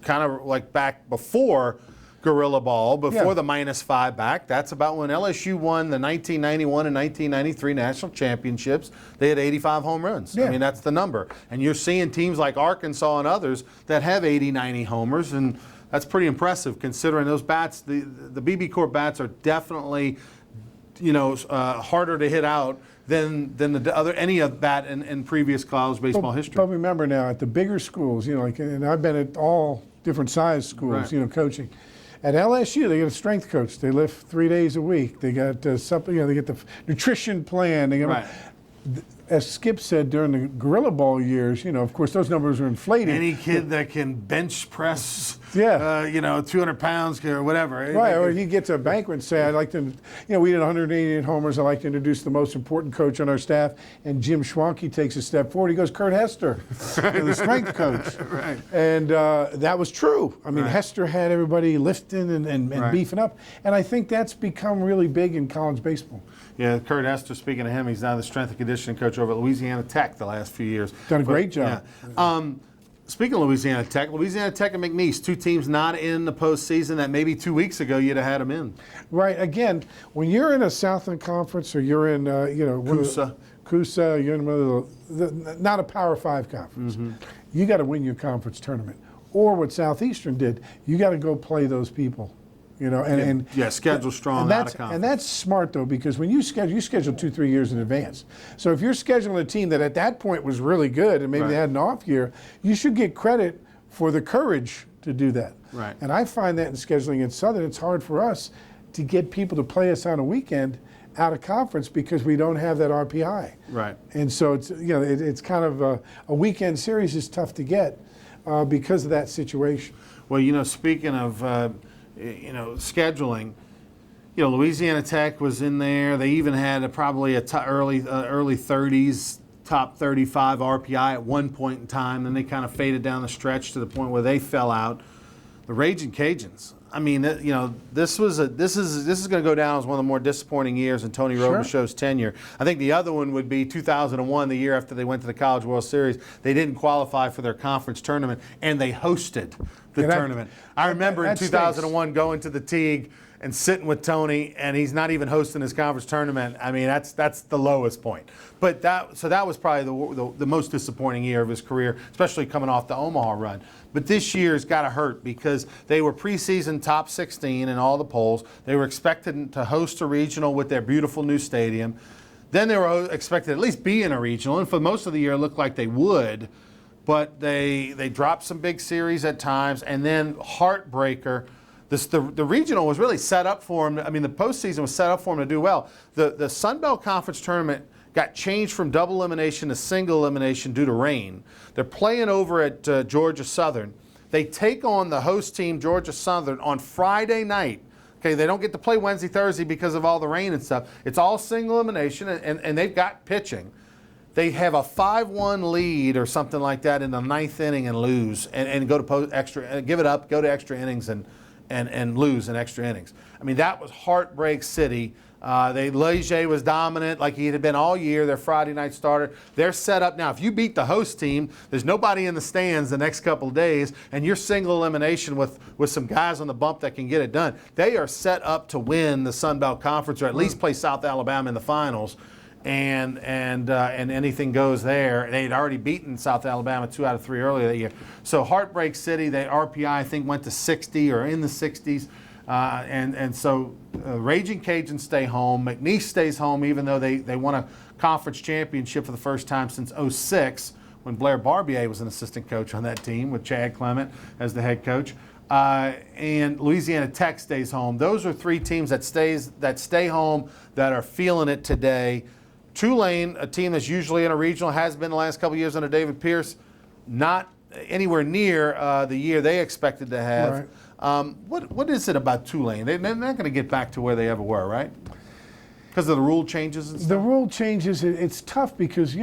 kind of like back before gorilla ball, before the -5 back. That's about when LSU won the 1991 and 1993 national championships. They had 85 home runs. Yeah. I mean, that's the number. And you're seeing teams like Arkansas and others that have 80, 90 homers, and that's pretty impressive considering those bats. The BB Core bats are definitely, harder to hit out than any of that in previous college baseball history. But remember now, at the bigger schools, and I've been at all different size schools, Right. Coaching. At LSU, they get a strength coach. They lift 3 days a week. They got something. They get the nutrition plan. They got, Right. As Skip said during the Gorilla Ball years, of course those numbers are inflated. Any kid that can bench press, 200 pounds or whatever. Right, or he gets a banquet and say, I'd like to, we did 188 homers. I'd like to introduce the most important coach on our staff. And Jim Schwanke takes a step forward. He goes, Kurt Hester, the strength coach. Right. And that was true. I mean, Right. Hester had everybody lifting and Right. beefing up. And I think that's become really big in college baseball. Yeah, Kurt Hester, speaking of him, he's now the strength and conditioning coach over at Louisiana Tech the last few years. Done a great job. Yeah. Speaking of Louisiana Tech and McNeese, two teams not in the postseason that maybe 2 weeks ago you'd have had them in. Right. Again, when you're in a Southland Conference or you're in, CUSA, you're in one of not a Power 5 conference. Mm-hmm. You got to win your conference tournament. Or what Southeastern did, you got to go play those people. Schedule strong, and out that's, of conference. and that's smart though, because when you schedule 2-3 years in advance. So if you're scheduling a team that at that point was really good and maybe they had an off year, you should get credit for the courage to do that. Right. And I find that in scheduling in Southern, it's hard for us to get people to play us on a weekend out of conference because we don't have that RPI. Right. And so it's it's kind of a weekend series is tough to get because of that situation. Well, speaking of scheduling, Louisiana Tech was in there. They even had probably early 30s, top 35 RPI at one point in time. Then they kind of faded down the stretch to the point where they fell out. The Raging Cajuns. I mean, this is going to go down as one of the more disappointing years in Tony Robichaux's tenure. I think the other one would be 2001, the year after they went to the College World Series. They didn't qualify for their conference tournament, and they hosted the tournament. I remember in 2001 going to the Teague and sitting with Tony, and he's not even hosting his conference tournament. I mean, that's the lowest point. But that was probably the most disappointing year of his career, especially coming off the Omaha run. But this year's got to hurt because they were preseason top 16 in all the polls. They were expected to host a regional with their beautiful new stadium. Then they were expected to at least be in a regional, and for most of the year it looked like they would. But they dropped some big series at times, and then heartbreaker. The regional was really set up for them. I mean, the postseason was set up for them to do well. The Sun Belt Conference tournament got changed from double elimination to single elimination due to rain. They're playing over at Georgia Southern. They take on the host team, Georgia Southern, on Friday night. Okay, they don't get to play Wednesday, Thursday because of all the rain and stuff. It's all single elimination, and they've got pitching. They have a 5-1 lead or something like that in the ninth inning and lose, and go to give it up, go to extra innings and lose in extra innings. I mean, that was Heartbreak City. Leger was dominant like he had been all year, their Friday night starter. They're set up now. If you beat the host team, there's nobody in the stands the next couple of days, and you're single elimination with some guys on the bump that can get it done. They are set up to win the Sun Belt Conference, or at least play South Alabama in the finals, and anything goes there. They'd already beaten South Alabama 2 out of 3 earlier that year. So Heartbreak City, the RPI I think went to 60 or in the 60s. So Raging Cajuns stay home. McNeese stays home, even though they won a conference championship for the first time since '06, when Blair Barbier was an assistant coach on that team with Chad Clement as the head coach. And Louisiana Tech stays home. Those are 3 teams that stay home that are feeling it today. Tulane, a team that's usually in a regional, has been the last couple of years under David Pierce, not anywhere near the year they expected to have. Right. What is it about Tulane? They're not going to get back to where they ever were, right? Because of the rule changes and stuff? The rule changes, it's tough because,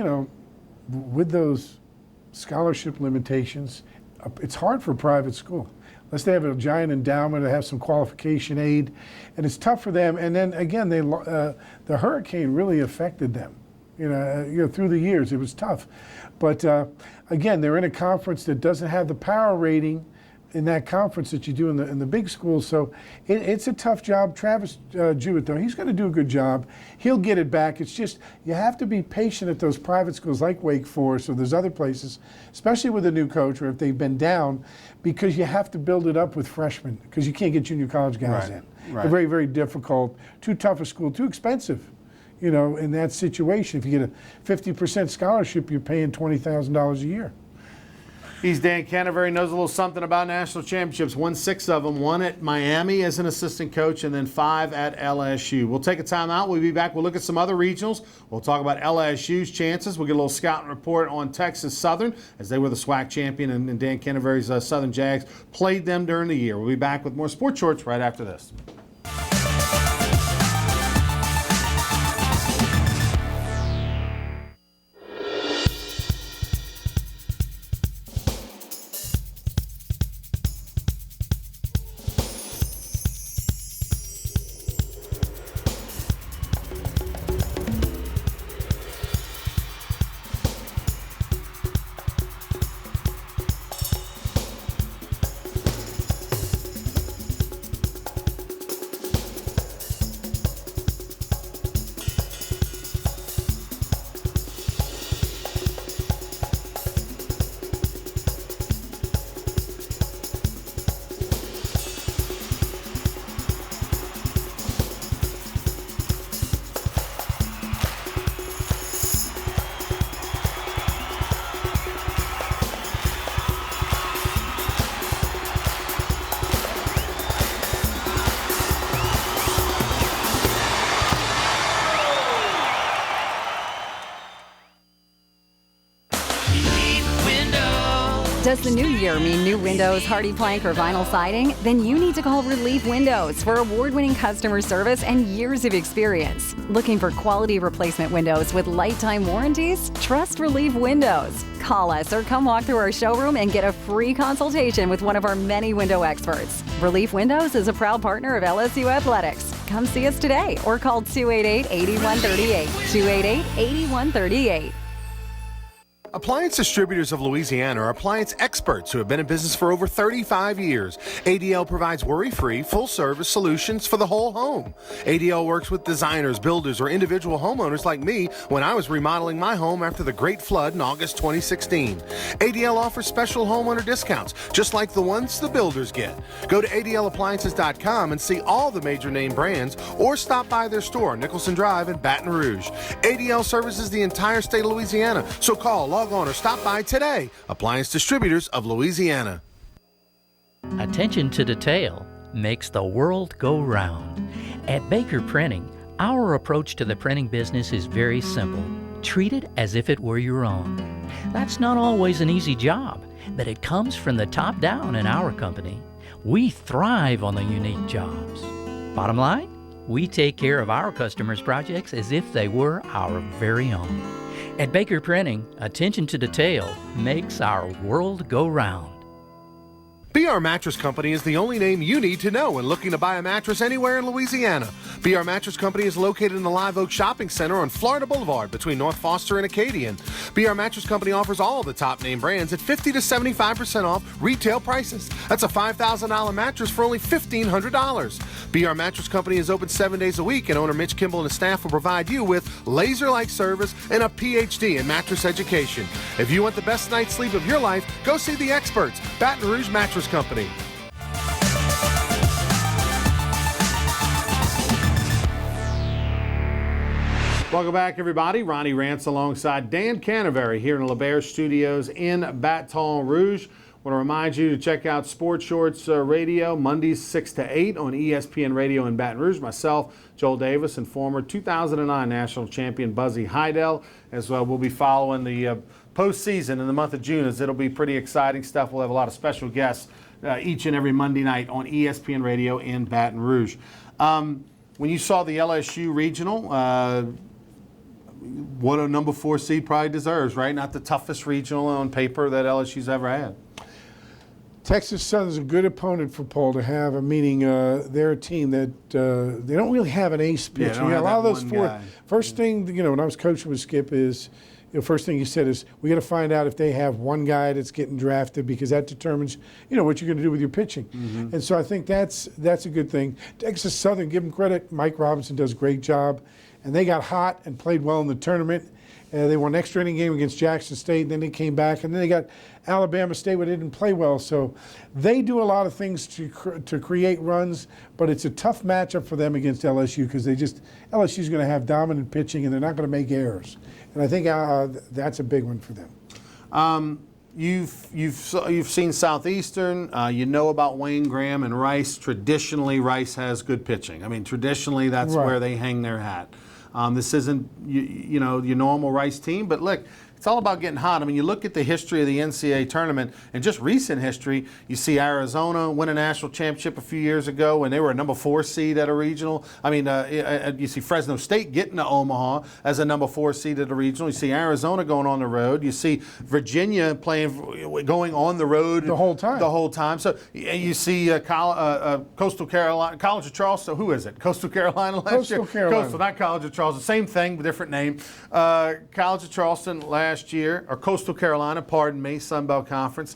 with those scholarship limitations, it's hard for a private school. Unless they have a giant endowment, they have some qualification aid, and it's tough for them. And then again, the hurricane really affected them. Through the years, it was tough. But again, they're in a conference that doesn't have the power rating in that conference that you do in the big schools. So it's a tough job. Travis Jewett, though, he's going to do a good job. He'll get it back. It's just you have to be patient at those private schools like Wake Forest or there's other places, especially with a new coach or if they've been down, because you have to build it up with freshmen because you can't get junior college guys in. Right. They're very, very difficult. Too tough a school, too expensive. In that situation, if you get a 50% scholarship, you're paying $20,000 a year. He's Dan Canterbury, knows a little something about national championships. Won 6 of them. 1 at Miami as an assistant coach, and then 5 at LSU. We'll take a time out. We'll be back. We'll look at some other regionals. We'll talk about LSU's chances. We'll get a little scouting report on Texas Southern, as they were the SWAC champion, and Dan Canterbury's Southern Jags played them during the year. We'll be back with more Sports Shorts right after this. Does the new year mean new windows, hardy plank, or vinyl siding? Then you need to call Relief Windows for award-winning customer service and years of experience. Looking for quality replacement windows with lifetime warranties? Trust Relief Windows. Call us or come walk through our showroom and get a free consultation with one of our many window experts. Relief Windows is a proud partner of LSU Athletics. Come see us today or call 288-8138. 288-8138. Appliance Distributors of Louisiana are appliance experts who have been in business for over 35 years. ADL provides worry-free, full-service solutions for the whole home. ADL works with designers, builders, or individual homeowners like me when I was remodeling my home after the Great Flood in August 2016. ADL offers special homeowner discounts, just like the ones the builders get. Go to ADLappliances.com and see all the major name brands, or stop by their store, Nicholson Drive in Baton Rouge. ADL services the entire state of Louisiana, so call, log on, or stop by today. Appliance Distributors of Louisiana. Attention to detail makes the world go round. At Baker Printing, our approach to the printing business is very simple. Treat it as if it were your own. That's not always an easy job, but it comes from the top down in our company. We thrive on the unique jobs. Bottom line, we take care of our customers' projects as if they were our very own. At Baker Printing, attention to detail makes our world go round. BR Mattress Company is the only name you need to know when looking to buy a mattress anywhere in Louisiana. BR Mattress Company is located in the Live Oak Shopping Center on Florida Boulevard between North Foster and Acadian. BR Mattress Company offers all the top name brands at 50 to 75% off retail prices. That's a $5,000 mattress for only $1,500. BR Mattress Company is open 7 days a week, and owner Mitch Kimball and his staff will provide you with laser-like service and a PhD in mattress education. If you want the best night's sleep of your life, go see the experts, Baton Rouge Mattress Company. Welcome back, everybody. Ronnie Rance alongside Dan Canterbury here in the LeBaire Studios in Baton Rouge. I want to remind you to check out Sports Shorts Radio Mondays 6 to 8 on ESPN Radio in Baton Rouge. Myself, Joel Davis, and former 2009 national champion Buzzy Heidel, as well. We'll be following the postseason in the month of June, as it'll be pretty exciting stuff. We'll have a lot of special guests each and every Monday night on ESPN Radio in Baton Rouge. When you saw the LSU regional, what a number 4 seed probably deserves, right? Not the toughest regional on paper that LSU's ever had. Texas Southern's a good opponent for Paul to have, meaning they're a team that they don't really have an ace pitcher. Yeah, a lot of those first thing, when I was coaching with Skip is, first thing he said is, we got to find out if they have one guy that's getting drafted, because that determines, what you're going to do with your pitching. Mm-hmm. And so I think that's a good thing. Texas Southern, give them credit. Mike Robinson does a great job. And they got hot and played well in the tournament. They won an extra inning game against Jackson State, and then they came back. And then they got Alabama State, where they didn't play well. So they do a lot of things to create runs, but it's a tough matchup for them against LSU, because LSU's going to have dominant pitching, and they're not going to make errors. And I think that's a big one for them. You've seen Southeastern. You know about Wayne Graham and Rice. Traditionally, Rice has good pitching. I mean, traditionally, that's Right. where they hang their hat. This isn't your normal Rice team, but look, it's all about getting hot. I mean, you look at the history of the NCAA tournament, and just recent history, you see Arizona win a national championship a few years ago when they were a number 4 seed at a regional. I mean, you see Fresno State getting to Omaha as a number 4 seed at a regional. You see Arizona going on the road. You see Virginia going on the road the whole time. So you see Coastal Carolina, College of Charleston. Who is it? Coastal Carolina last year? Coastal Carolina. Coastal, not College of Charleston. Same thing, but different name. College of Charleston last year, or Coastal Carolina, pardon me, Sun Belt Conference,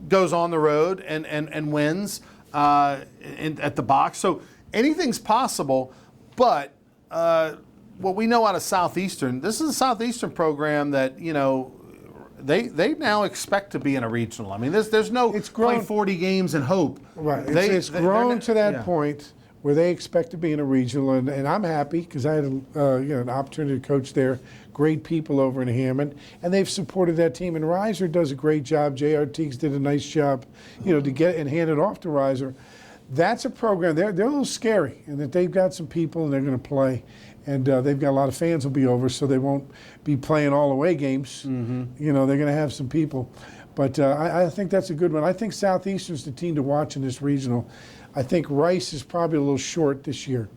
goes on the road and wins at the box. So anything's possible, but what we know out of Southeastern, this is a Southeastern program that, they now expect to be in a regional. I mean, there's no play 40 games and hope. Right. It's grown to that point where they expect to be in a regional, and I'm happy, because I had an opportunity to coach there. Great people over in Hammond, and they've supported that team. And Reiser does a great job. J.R. Teagues did a nice job, to get and hand it off to Reiser. That's a program. They're a little scary, and that they've got some people and they're going to play, and they've got a lot of fans will be over, so they won't be playing all away games. Mm-hmm. They're going to have some people. But I think that's a good one. I think Southeastern's the team to watch in this regional. I think Rice is probably a little short this year.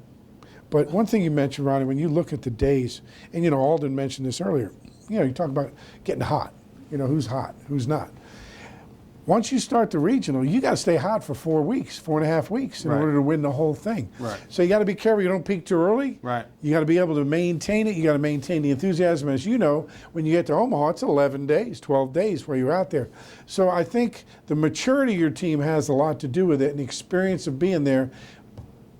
But one thing you mentioned, Ronnie, when you look at the days, and Alden mentioned this earlier, you talk about getting hot. Who's hot, who's not. Once you start the regional, you got to stay hot for 4 weeks, 4.5 weeks in order to win the whole thing. Right. So you got to be careful you don't peak too early. Right. You got to be able to maintain it. You got to maintain the enthusiasm. As you know, when you get to Omaha, it's 11 days, 12 days where you're out there. So I think the maturity of your team has a lot to do with it, and the experience of being there.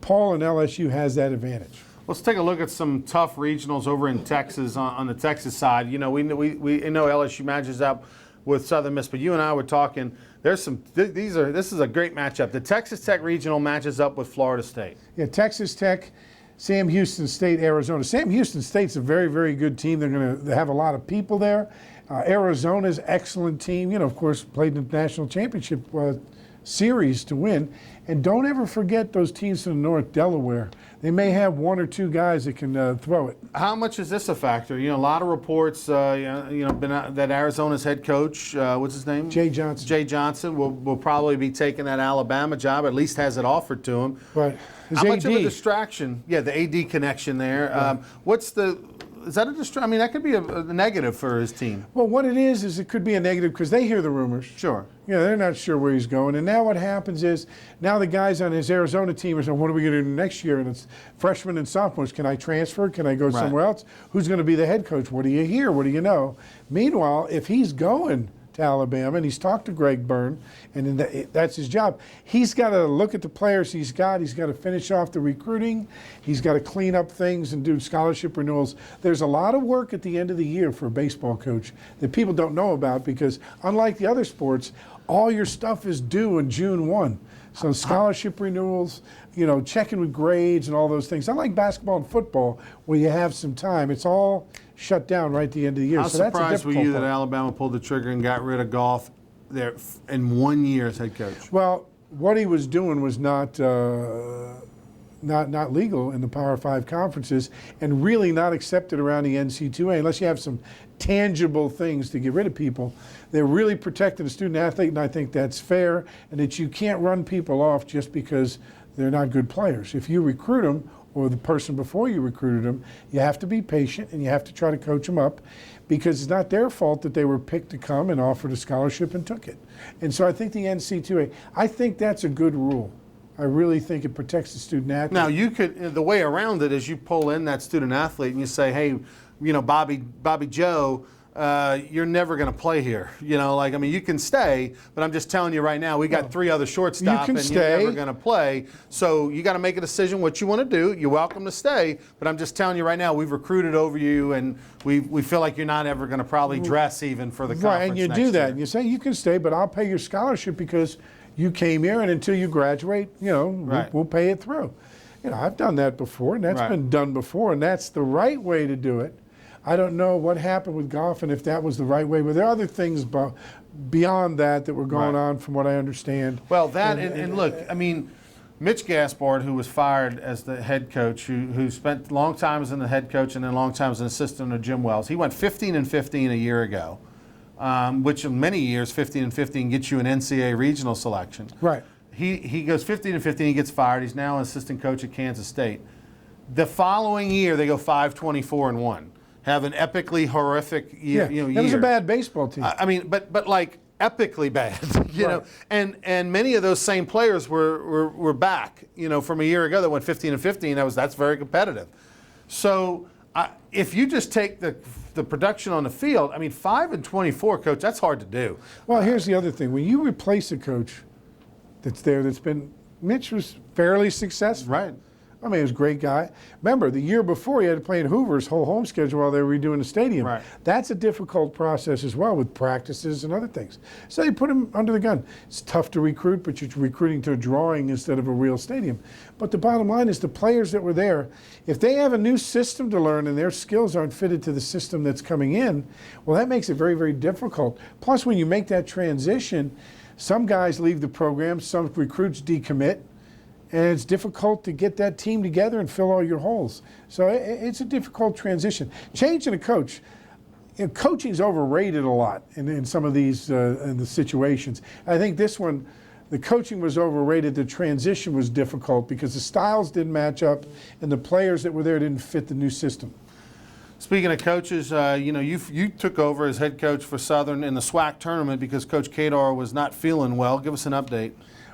Paul and LSU has that advantage. Let's take a look at some tough regionals over in Texas on the Texas side. We know LSU matches up with Southern Miss, but you and I were talking. This is a great matchup. The Texas Tech regional matches up with Florida State. Yeah, Texas Tech, Sam Houston State, Arizona. Sam Houston State's a very, very good team. They're going to have a lot of people there. Arizona's excellent team. Of course, played in the national championship series to win. And don't ever forget those teams to the north, Delaware. They may have 1 or 2 guys that can throw it. How much is this a factor? A lot of reports, that Arizona's head coach, what's his name? Jay Johnson. Jay Johnson will probably be taking that Alabama job, at least has it offered to him. Right. How much of a distraction? Yeah, the AD connection there. Right. Is that a distraction? I mean, that could be a negative for his team. Well, what it is it could be a negative because they hear the rumors. Sure. They're not sure where he's going. And now what happens is, now the guys on his Arizona team are saying, what are we going to do next year? And it's freshmen and sophomores. Can I transfer? Can I go somewhere else? Who's going to be the head coach? What do you hear? What do you know? Meanwhile, if he's going to Alabama, and he's talked to Greg Byrne, and that's his job. He's got to look at the players he's got. He's got to finish off the recruiting. He's got to clean up things and do scholarship renewals. There's a lot of work at the end of the year for a baseball coach that people don't know about because, unlike the other sports, all your stuff is due in June 1. So scholarship renewals, checking with grades and all those things. Unlike basketball and football, where you have some time, it's all shut down right at the end of the year. How surprised were you that Alabama pulled the trigger and got rid of Goff there in 1 year as head coach? Well, what he was doing was not legal in the Power 5 conferences and really not accepted around the NC2A unless you have some tangible things to get rid of people. They're really protecting the student athlete, and I think that's fair, and that you can't run people off just because they're not good players. If you recruit them, or the person before you recruited them, you have to be patient and you have to try to coach them up because it's not their fault that they were picked to come and offered a scholarship and took it. And so I think the NC2A, I think that's a good rule. I really think it protects the student athlete. Now, the way around it is you pull in that student athlete and you say, hey, Bobby Joe, you're never going to play here. You can stay, but I'm just telling you right now, we got 3 other shortstop and you're never going to play. So you got to make a decision what you want to do. You're welcome to stay, but I'm just telling you right now, we've recruited over you and we feel like you're not ever going to probably dress even for the conference. Right, and you do that. And you say, you can stay, but I'll pay your scholarship because you came here, and until you graduate, we'll pay it through. I've done that before, and that's been done before, and that's the right way to do it. I don't know what happened with Goff and if that was the right way, but there are other things beyond that were going on from what I understand. Well, and look, Mitch Gaspard, who was fired as the head coach, who spent long time as the head coach and then long time as an assistant under Jim Wells, he went 15-15 a year ago, which in many years, 15-15 gets you an NCAA regional selection. Right. He goes 15-15, he gets fired. He's now an assistant coach at Kansas State. The follling year, they go 5-24-1. Have an epically horrific year. It was a bad baseball team. But like epically bad, know. And many of those same players were back, from a year ago that went 15-15. That's very competitive. So if you just take the production on the field, 5-24, coach, that's hard to do. Well, here's the other thing: when you replace a coach Mitch was fairly successful. Right. He was a great guy. Remember, the year before, he had to play in Hoover's whole home schedule while they were redoing the stadium. Right. That's a difficult process as well with practices and other things. So they put him under the gun. It's tough to recruit, but you're recruiting to a drawing instead of a real stadium. But the bottom line is the players that were there, if they have a new system to learn and their skills aren't fitted to the system that's coming in, well, that makes it very, very difficult. Plus, when you make that transition, some guys leave the program, some recruits decommit, and it's difficult to get that team together and fill all your holes. So it's a difficult transition. Changing a coach, coaching's overrated a lot in some of these in the situations. I think this one, the coaching was overrated. The transition was difficult because the styles didn't match up, and the players that were there didn't fit the new system. Speaking of coaches, you took over as head coach for Southern in the SWAC tournament because Coach Kadar was not feeling well. Give us an update.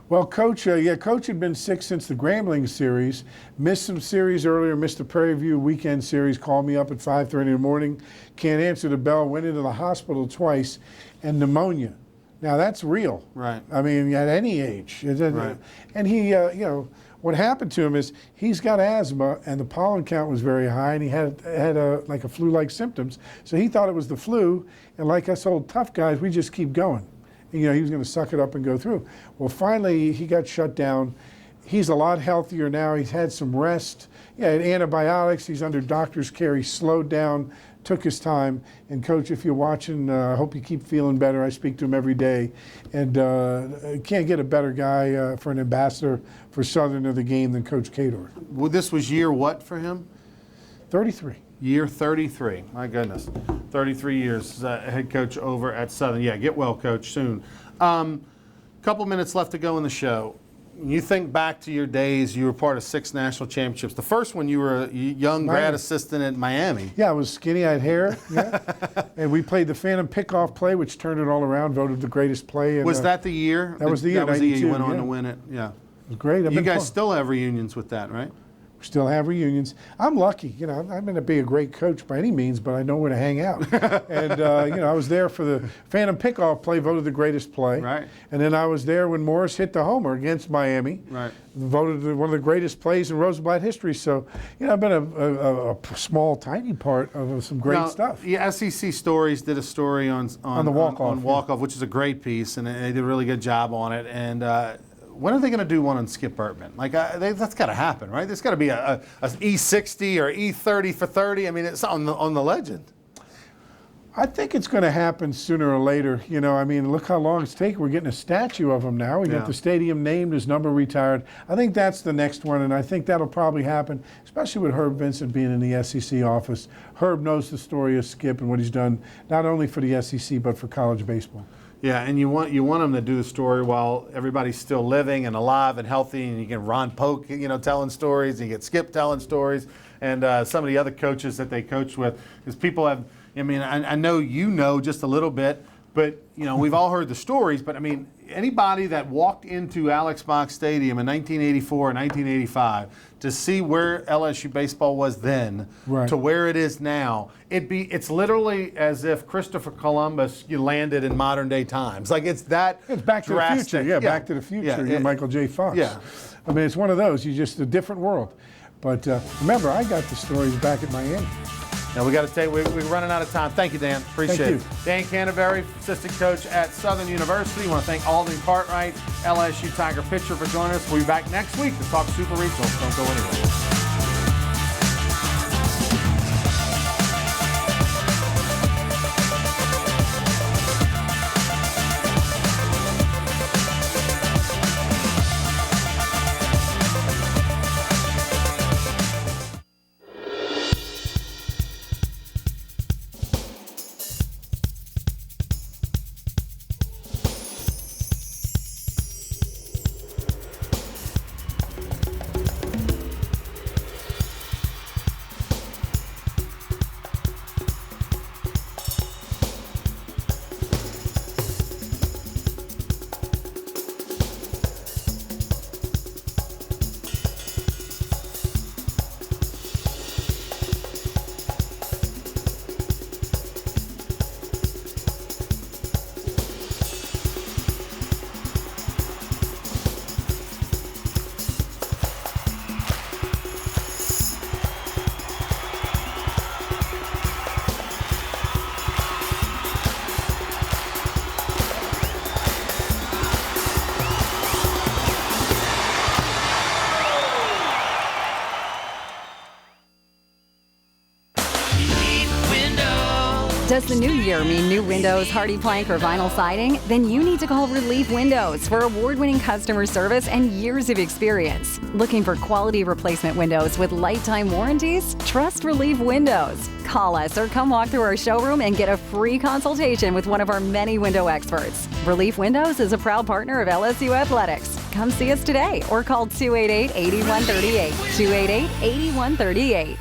Well, Coach had been sick since the Grambling series. Missed some series earlier, missed the Prairie View weekend series, called me up at 5:30 in the morning, can't answer the bell, went into the hospital twice, and pneumonia. Now, that's real. Right. I mean, at any age. Right. And he, what happened to him is he's got asthma, and the pollen count was very high, and he had like a flu-like symptoms. So he thought it was the flu, and like us old tough guys, we just keep going. He was going to suck it up and go through. Well, finally, he got shut down. He's a lot healthier now. He's had some rest. He had antibiotics. He's under doctor's care. He slowed down, took his time. And, Coach, if you're watching, I hope you keep feeling better. I speak to him every day. And can't get a better guy for an ambassador for Southern of the game than Coach Kadar. Well, this was year what for him? 33. Year 33. My goodness. 33 years head coach over at Southern. Yeah, get well, Coach, soon. Couple minutes left to go in the show. You think back to your days, you were part of 6 national championships. The first one, you were a young grad assistant at Miami. Yeah, I was skinny, I had hair. Yeah. And we played the Phantom Pickoff play, which turned it all around, voted the greatest play. And, was that the year? That was the year. That was the year you 92, went on yeah. to win it. Yeah. It was great. You guys still have reunions with that, right? Still have reunions. I'm lucky, I'm not going to be a great coach by any means, but I know where to hang out. And I was there for the Phantom Pickoff play, voted the greatest play. Right. And then I was there when Morris hit the homer against Miami. Right. Voted one of the greatest plays in Rosenblatt history. So, I've been a small, tiny part of some great stuff. Yeah, SEC Stories did a story on the walk-off, on walk-off, which is a great piece, and they did a really good job on it. And when are they going to do one on Skip Bertman? Like, that's got to happen, right? There's got to be a E60 or E30 for 30. I mean, it's on the legend. I think it's going to happen sooner or later. Look how long it's taken. We're getting a statue of him now. We got the stadium named, his number retired. I think that's the next one, and I think that'll probably happen, especially with Herb Vincent being in the SEC office. Herb knows the story of Skip and what he's done, not only for the SEC, but for college baseball. Yeah, and you want them to do the story while everybody's still living and alive and healthy, and you get Ron Polk, telling stories, and you get Skip telling stories, and some of the other coaches that they coached with, because people have. I know just a little bit, but we've all heard the stories. But anybody that walked into Alex Box Stadium in 1984 and 1985 to see where LSU baseball was then to where it is now, it's literally as if Christopher Columbus landed in modern day times. Like it's Back to the Future. Yeah, Back to the Future. Yeah, Michael J. Fox. Yeah, it's one of those. You're just a different world. But remember, I got the stories back at Miami. Now we got to tell you, we're running out of time. Thank you, Dan. Appreciate it. Dan Canterbury, assistant coach at Southern University. I want to thank Alden Cartwright, LSU Tiger pitcher, for joining us. We'll be back next week to talk Super Regionals. Don't go anywhere. Does the new year mean new windows, hardy plank, or vinyl siding? Then you need to call Relief Windows for award-winning customer service and years of experience. Looking for quality replacement windows with lifetime warranties? Trust Relief Windows. Call us or come walk through our showroom and get a free consultation with one of our many window experts. Relief Windows is a proud partner of LSU Athletics. Come see us today or call 288-8138. 288-8138.